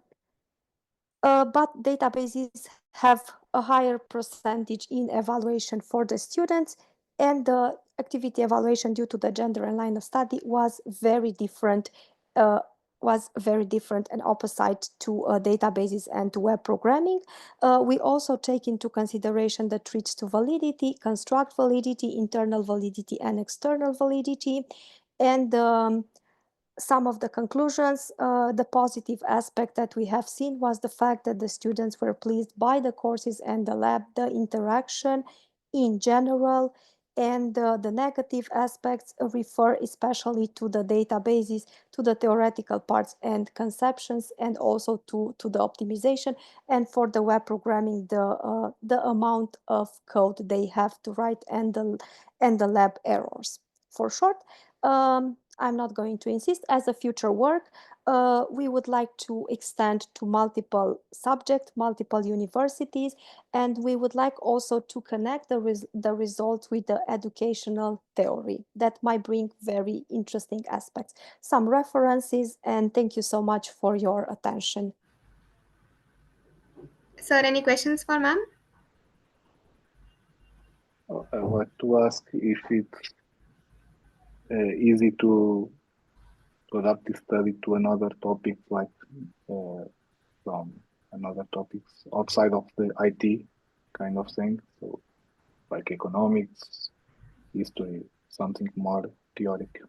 databases have a higher percentage in evaluation for the students, and the activity evaluation due to the gender and line of study was very different, and opposite to databases and to web programming. We also take into consideration the treats to validity, construct validity, internal validity, and external validity, and some of the conclusions. The positive aspect that we have seen was the fact that the students were pleased by the courses and the lab, the interaction in general, and the negative aspects refer especially to the databases, to the theoretical parts and conceptions, and also to the optimization, and for the web programming, the amount of code they have to write and the lab errors. For short, I'm not going to insist. As a future work, we would like to extend to multiple subjects, multiple universities, and we would like also to connect the results with the educational theory. That might bring very interesting aspects. Some references, and thank you so much for your attention. Sir, any questions for ma'am? I would like to ask if it's easy to adapt this study to another topic, like from another topics outside of the IT kind of thing. So, like economics, history, something more theoretic.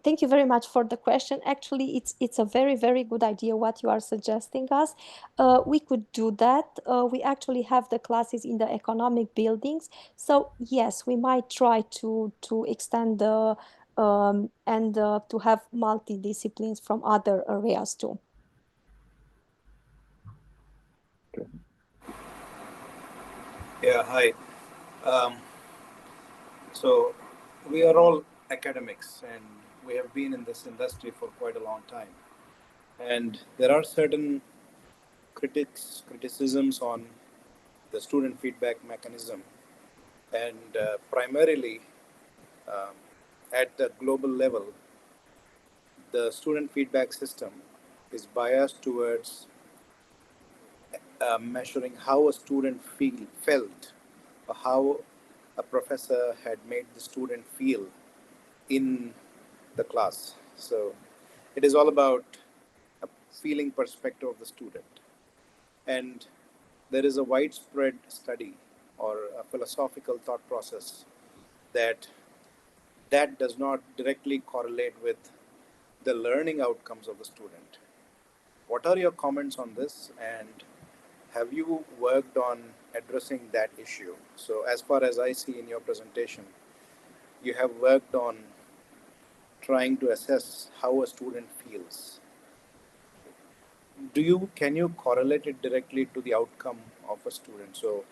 Thank you very much for the question. Actually, it's a very, very good idea what you are suggesting us. We could do that. We actually have the classes in the economic buildings. So yes, we might try to extend the and to have multidisciplines from other areas too. Okay. Yeah, hi. So we are all academics and we have been in this industry for quite a long time. And there are certain criticisms on the student feedback mechanism. And primarily at the global level, the student feedback system is biased towards measuring how a student felt, or how a professor had made the student feel in the class. So it is all about feeling perspective of the student. And there is a widespread study or a philosophical thought process that that does not directly correlate with the learning outcomes of the student. What are your comments on this, and have you worked on addressing that issue? So, as far as I see in your presentation, you have worked on trying to assess how a student feels. Can you correlate it directly to the outcome of a student? So,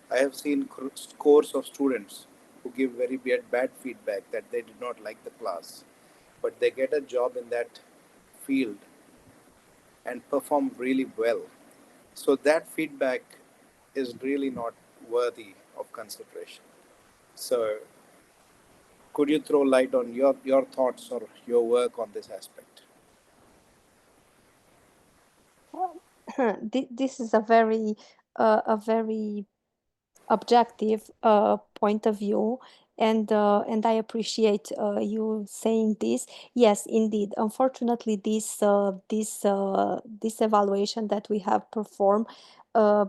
I have seen scores of students who give very bad feedback that they did not like the class, but they get a job in that field and perform really well. So that feedback is really not worthy of consideration. So could you throw light on your thoughts or your work on this aspect? This is a very objective point of view, and I appreciate you saying this. Yes, indeed. Unfortunately, this evaluation that we have performed uh,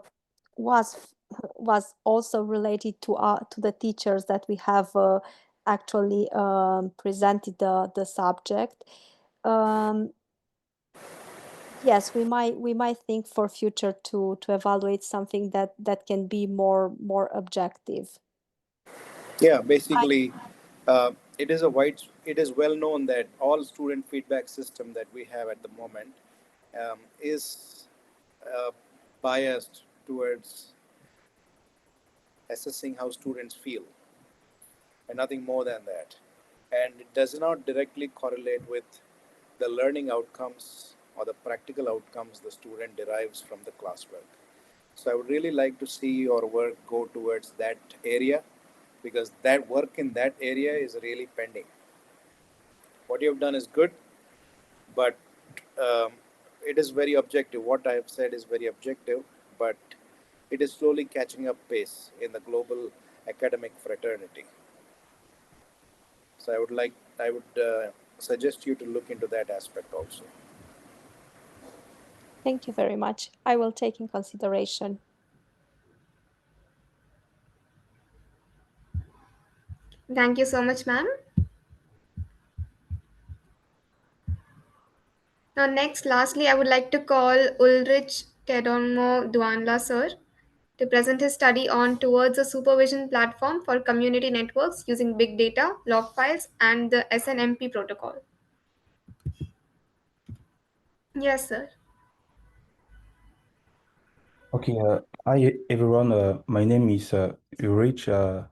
was was also related to the teachers that we have actually presented the subject. Um, Yes, we might think for future to evaluate something that can be more objective. Yeah, I basically, it is well known that all student feedback system that we have at the moment is uh, biased towards assessing how students feel and nothing more than that. And it does not directly correlate with the learning outcomes or the practical outcomes the student derives from the classwork. So I would really like to see your work go towards that area, because that work in that area is really pending. What you have done is good, but um, it is very objective. What I have said is very objective, but it is slowly catching up pace in the global academic fraternity. So I would suggest you to look into that aspect also. Thank you very much. I will take in consideration. Thank you so much, ma'am. Now, lastly, I would like to call Ulrich Tedonmo Duanla, sir, to present his study on towards a supervision platform for community networks using big data, log files, and the SNMP protocol. Yes, sir. Okay, hi everyone. My name is Ulrich. I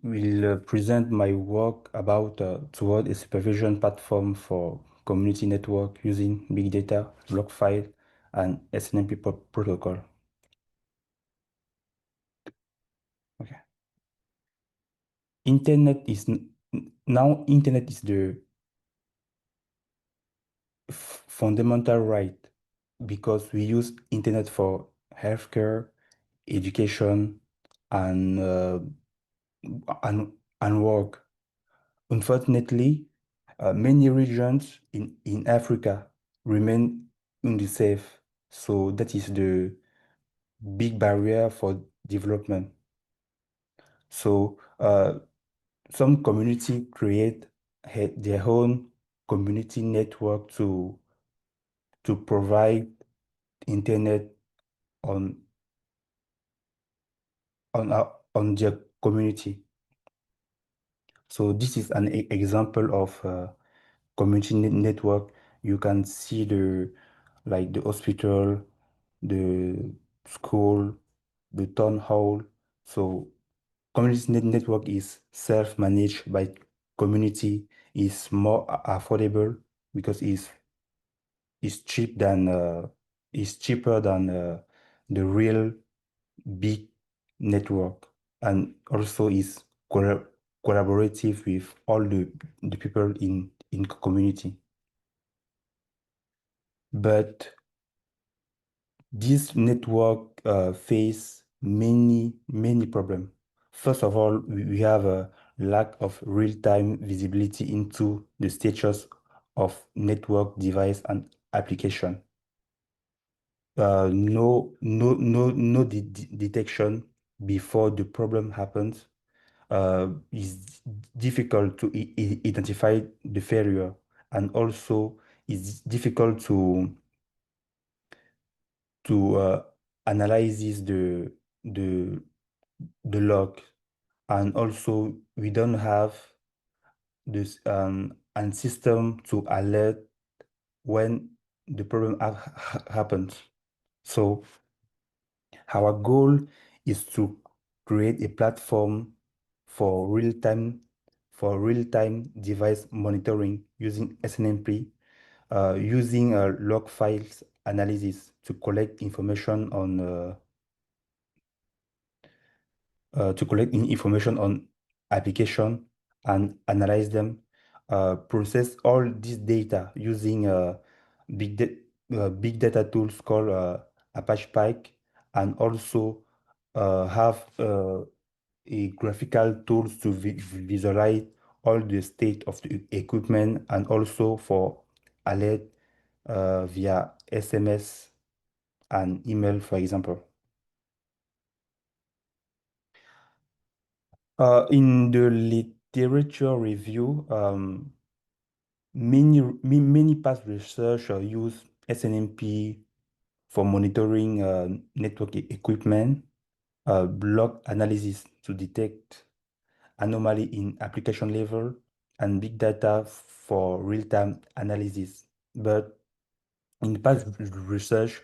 will present my work about toward a supervision platform for community network using big data, log file, and SNMP protocol. Okay. Internet is the fundamental right because we use internet for healthcare, education, and and work. Unfortunately, many regions in Africa remain unsafe, so that is the big barrier for development. So some community create their own community network to provide internet on on their community. So this is an example of community network. You can see the hospital, the school, the town hall. So community network is self-managed by community, is more affordable because it's cheaper than the real big network, and also is collaborative with all the people in community. But this network face many problems. First of all, we have a lack of real-time visibility into the status of network device and application. No detection before the problem happens. Is difficult to identify the failure, and also it's difficult to analyze the the log, and also we don't have this and system to alert when the problem happens. So our goal is to create a platform for real-time device monitoring using SNMP, using log files analysis to collect information on application and analyze them, process all this data using big, big data tools called Apache Pike, and also have a graphical tools to visualize all the state of the equipment, and also for alert via SMS and email, for example. In the literature review, many past research use SNMP for monitoring network equipment, block analysis to detect anomaly in application level, and big data for real-time analysis. But in past research,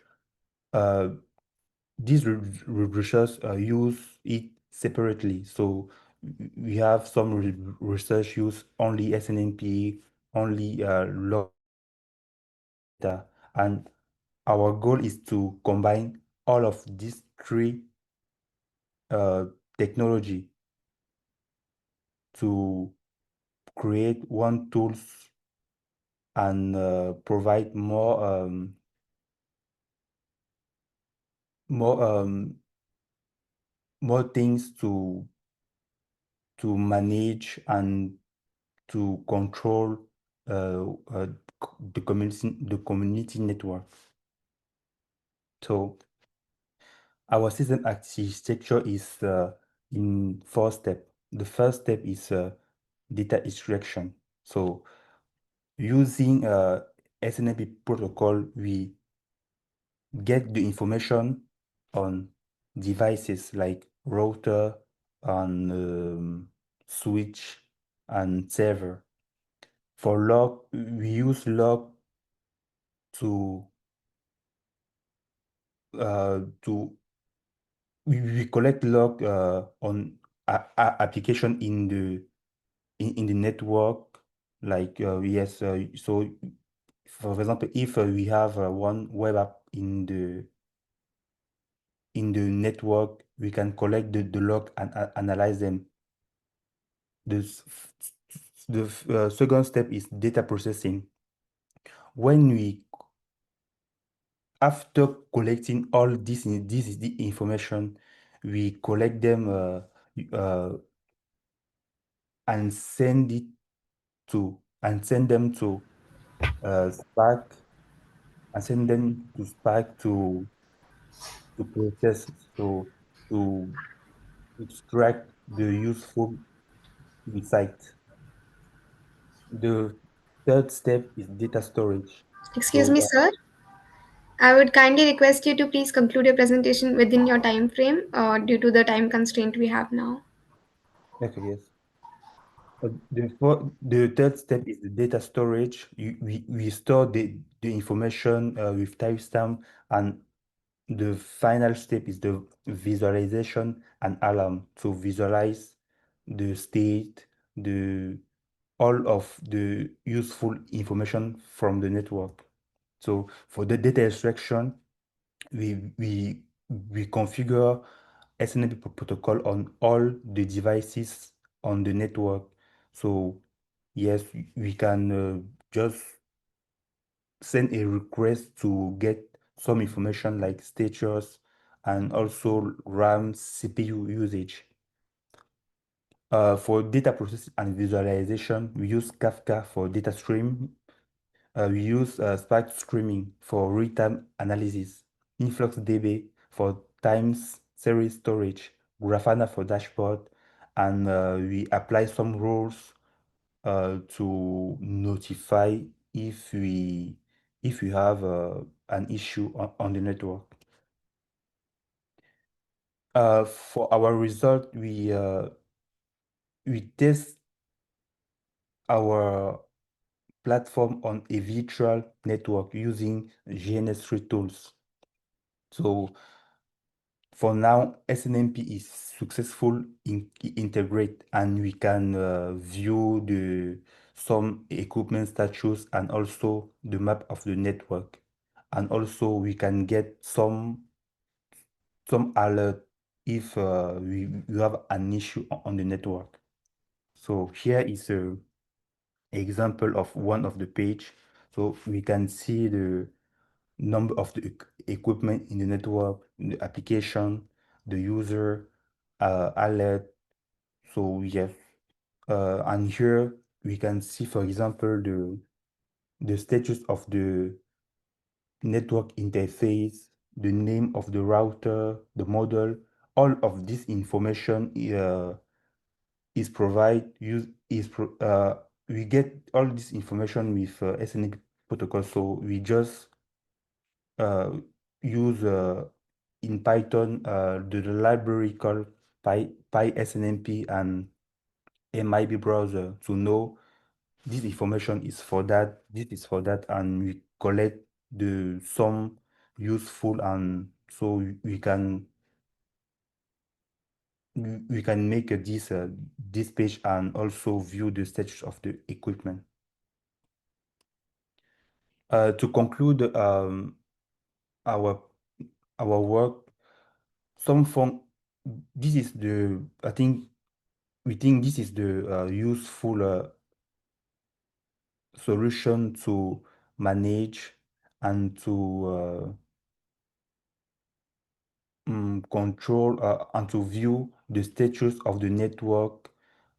these research use it separately. So we have some research use only SNMP, only log data, and our goal is to combine all of these three technology to create one tools and provide more more things to manage and to control the community network. So our system architecture is in 4 steps. The first step is data extraction. So using SNMP protocol, we get the information on devices like router and switch and server. For log, we use log to we collect log on application in the network, like yes. So for example, if we have one web app in the network, we can collect the log and analyze them. The second step is data processing. When we, after collecting all this is the information, we collect them and send them to Spark, and send them to Spark to process, so to extract the useful insight. The third step is data storage. Excuse me, sir. I would kindly request you to please conclude your presentation within your time frame due to the time constraint we have now. Okay, yes. The third step is the data storage. We store the information with timestamp, and the final step is the visualization and alarm to visualize the state, all of the useful information from the network. So for the data extraction, we configure SNMP protocol on all the devices on the network. So yes, we can just send a request to get some information like status and also RAM, CPU usage. For data processing and visualization, we use Kafka for data stream. We use Spark Streaming for real-time analysis, InfluxDB for time series storage, Grafana for dashboard, and we apply some rules to notify if we have an issue on the network. For our result, we test our platform on a virtual network using GNS3 tools. So for now, SNMP is successful in integrate, and we can view some equipment status and also the map of the network, and also we can get some alert if we have an issue on the network. So here is a example of one of the page. So we can see the number of the equipment in the network, the application, the user, alert. So we have, and here we can see, for example, the status of the network interface, the name of the router, the model. All of this information is we get all this information with SNMP protocol. So we just use in Python the library called PySNMP and MIB browser to know this information is for that, this is for that, and we collect some useful, and so we can make this page and also view the status of the equipment. To conclude our work, this is we think this is the useful solution to manage and to control and to view the status of the network.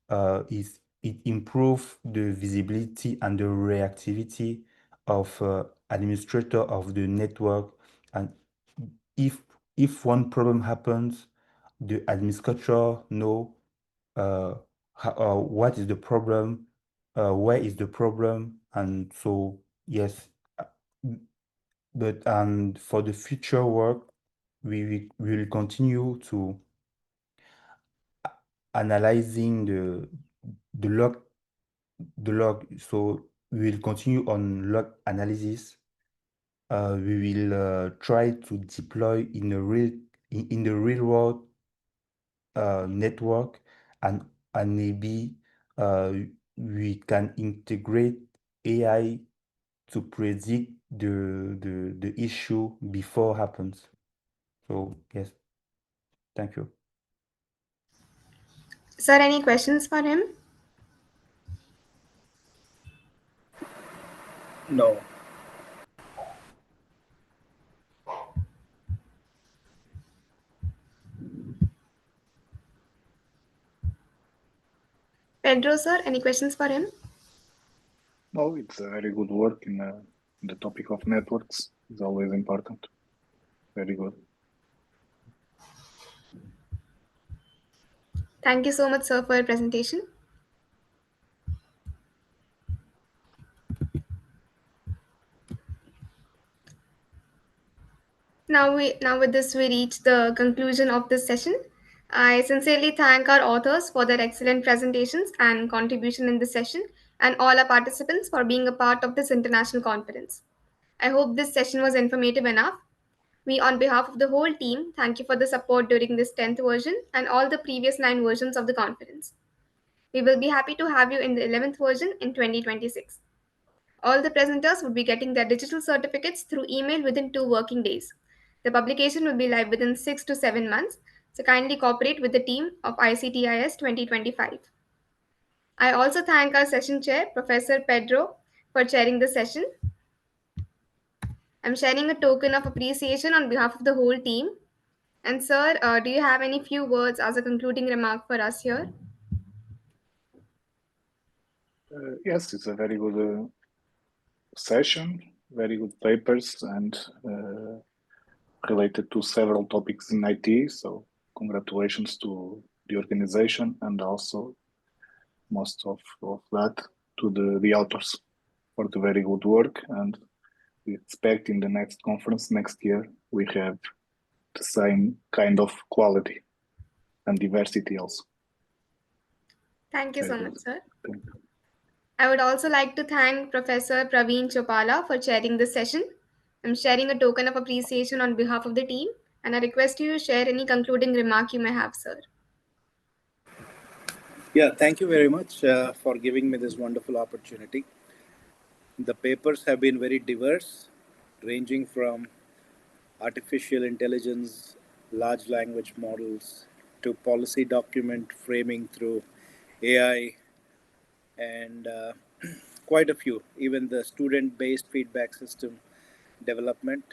It improves the visibility and the reactivity of administrator of the network, and if one problem happens, the administrator know what is the problem, where is the problem, and so yes. But for the future work, we will continue to analyzing the log. So we will continue on log analysis. We will try to deploy in the real world network, and maybe we can integrate AI to predict the issue before happens. So yes, thank you. Sir, any questions for him? No. Pedro, sir, any questions for him? No, it's a very good work in the topic of networks. It's always important. Very good. Thank you so much, sir, for your presentation. Now with this we reach the conclusion of this session. I sincerely thank our authors for their excellent presentations and contribution in this session, and all our participants for being a part of this international conference. I hope this session was informative enough. We, on behalf of the whole team, thank you for the support during this 10th version and all the previous 9 versions of the conference. We will be happy to have you in the 11th version in 2026. All the presenters would be getting their digital certificates through email within 2 working days. The publication will be live within 6 to 7 months, so kindly cooperate with the team of ICTIS 2025. I also thank our session chair, Professor Pedro, for chairing the session. I'm sharing a token of appreciation on behalf of the whole team. And sir, do you have any few words as a concluding remark for us here? Yes, it's a very good session, very good papers, and related to several topics in IT. So congratulations to the organization, and also most of that to the authors for the very good work. And we expect in the next conference next year, we have the same kind of quality and diversity also. Thank you Very so good. much, sir. Thank you. I would also like to thank Professor Praveen Chopala for chairing this session. I'm sharing a token of appreciation on behalf of the team, and I request you to share any concluding remark you may have, sir. Yeah, thank you very much for giving me this wonderful opportunity. The papers have been very diverse, ranging from artificial intelligence, large language models, to policy document framing through AI, and quite a few, even the student-based feedback system development.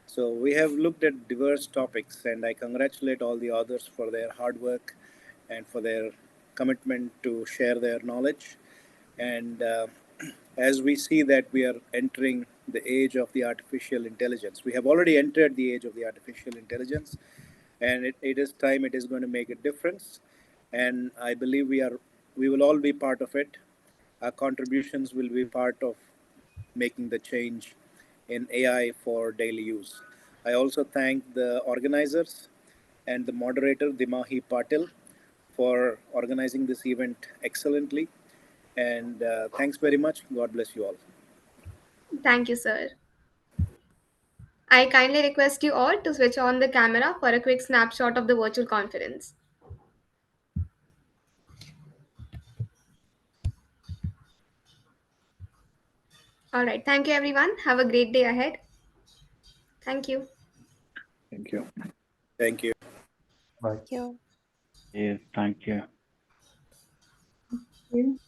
So we have looked at diverse topics, and I congratulate all the authors for their hard work and for their commitment to share their knowledge. And as we see that we are entering the age of the artificial intelligence, we have already entered the age of the artificial intelligence, and it is time it is going to make a difference. And I believe we will all be part of it. Our contributions will be part of making the change in AI for daily use. I also thank the organizers and the moderator, Dimahi Patil, for organizing this event excellently. And thanks very much. God bless you all. Thank you, sir. I kindly request you all to switch on the camera for a quick snapshot of the virtual conference. All right. Thank you, everyone. Have a great day ahead. Thank you. Thank you. Thank you. Bye. Thank you. Yeah, thank you. you.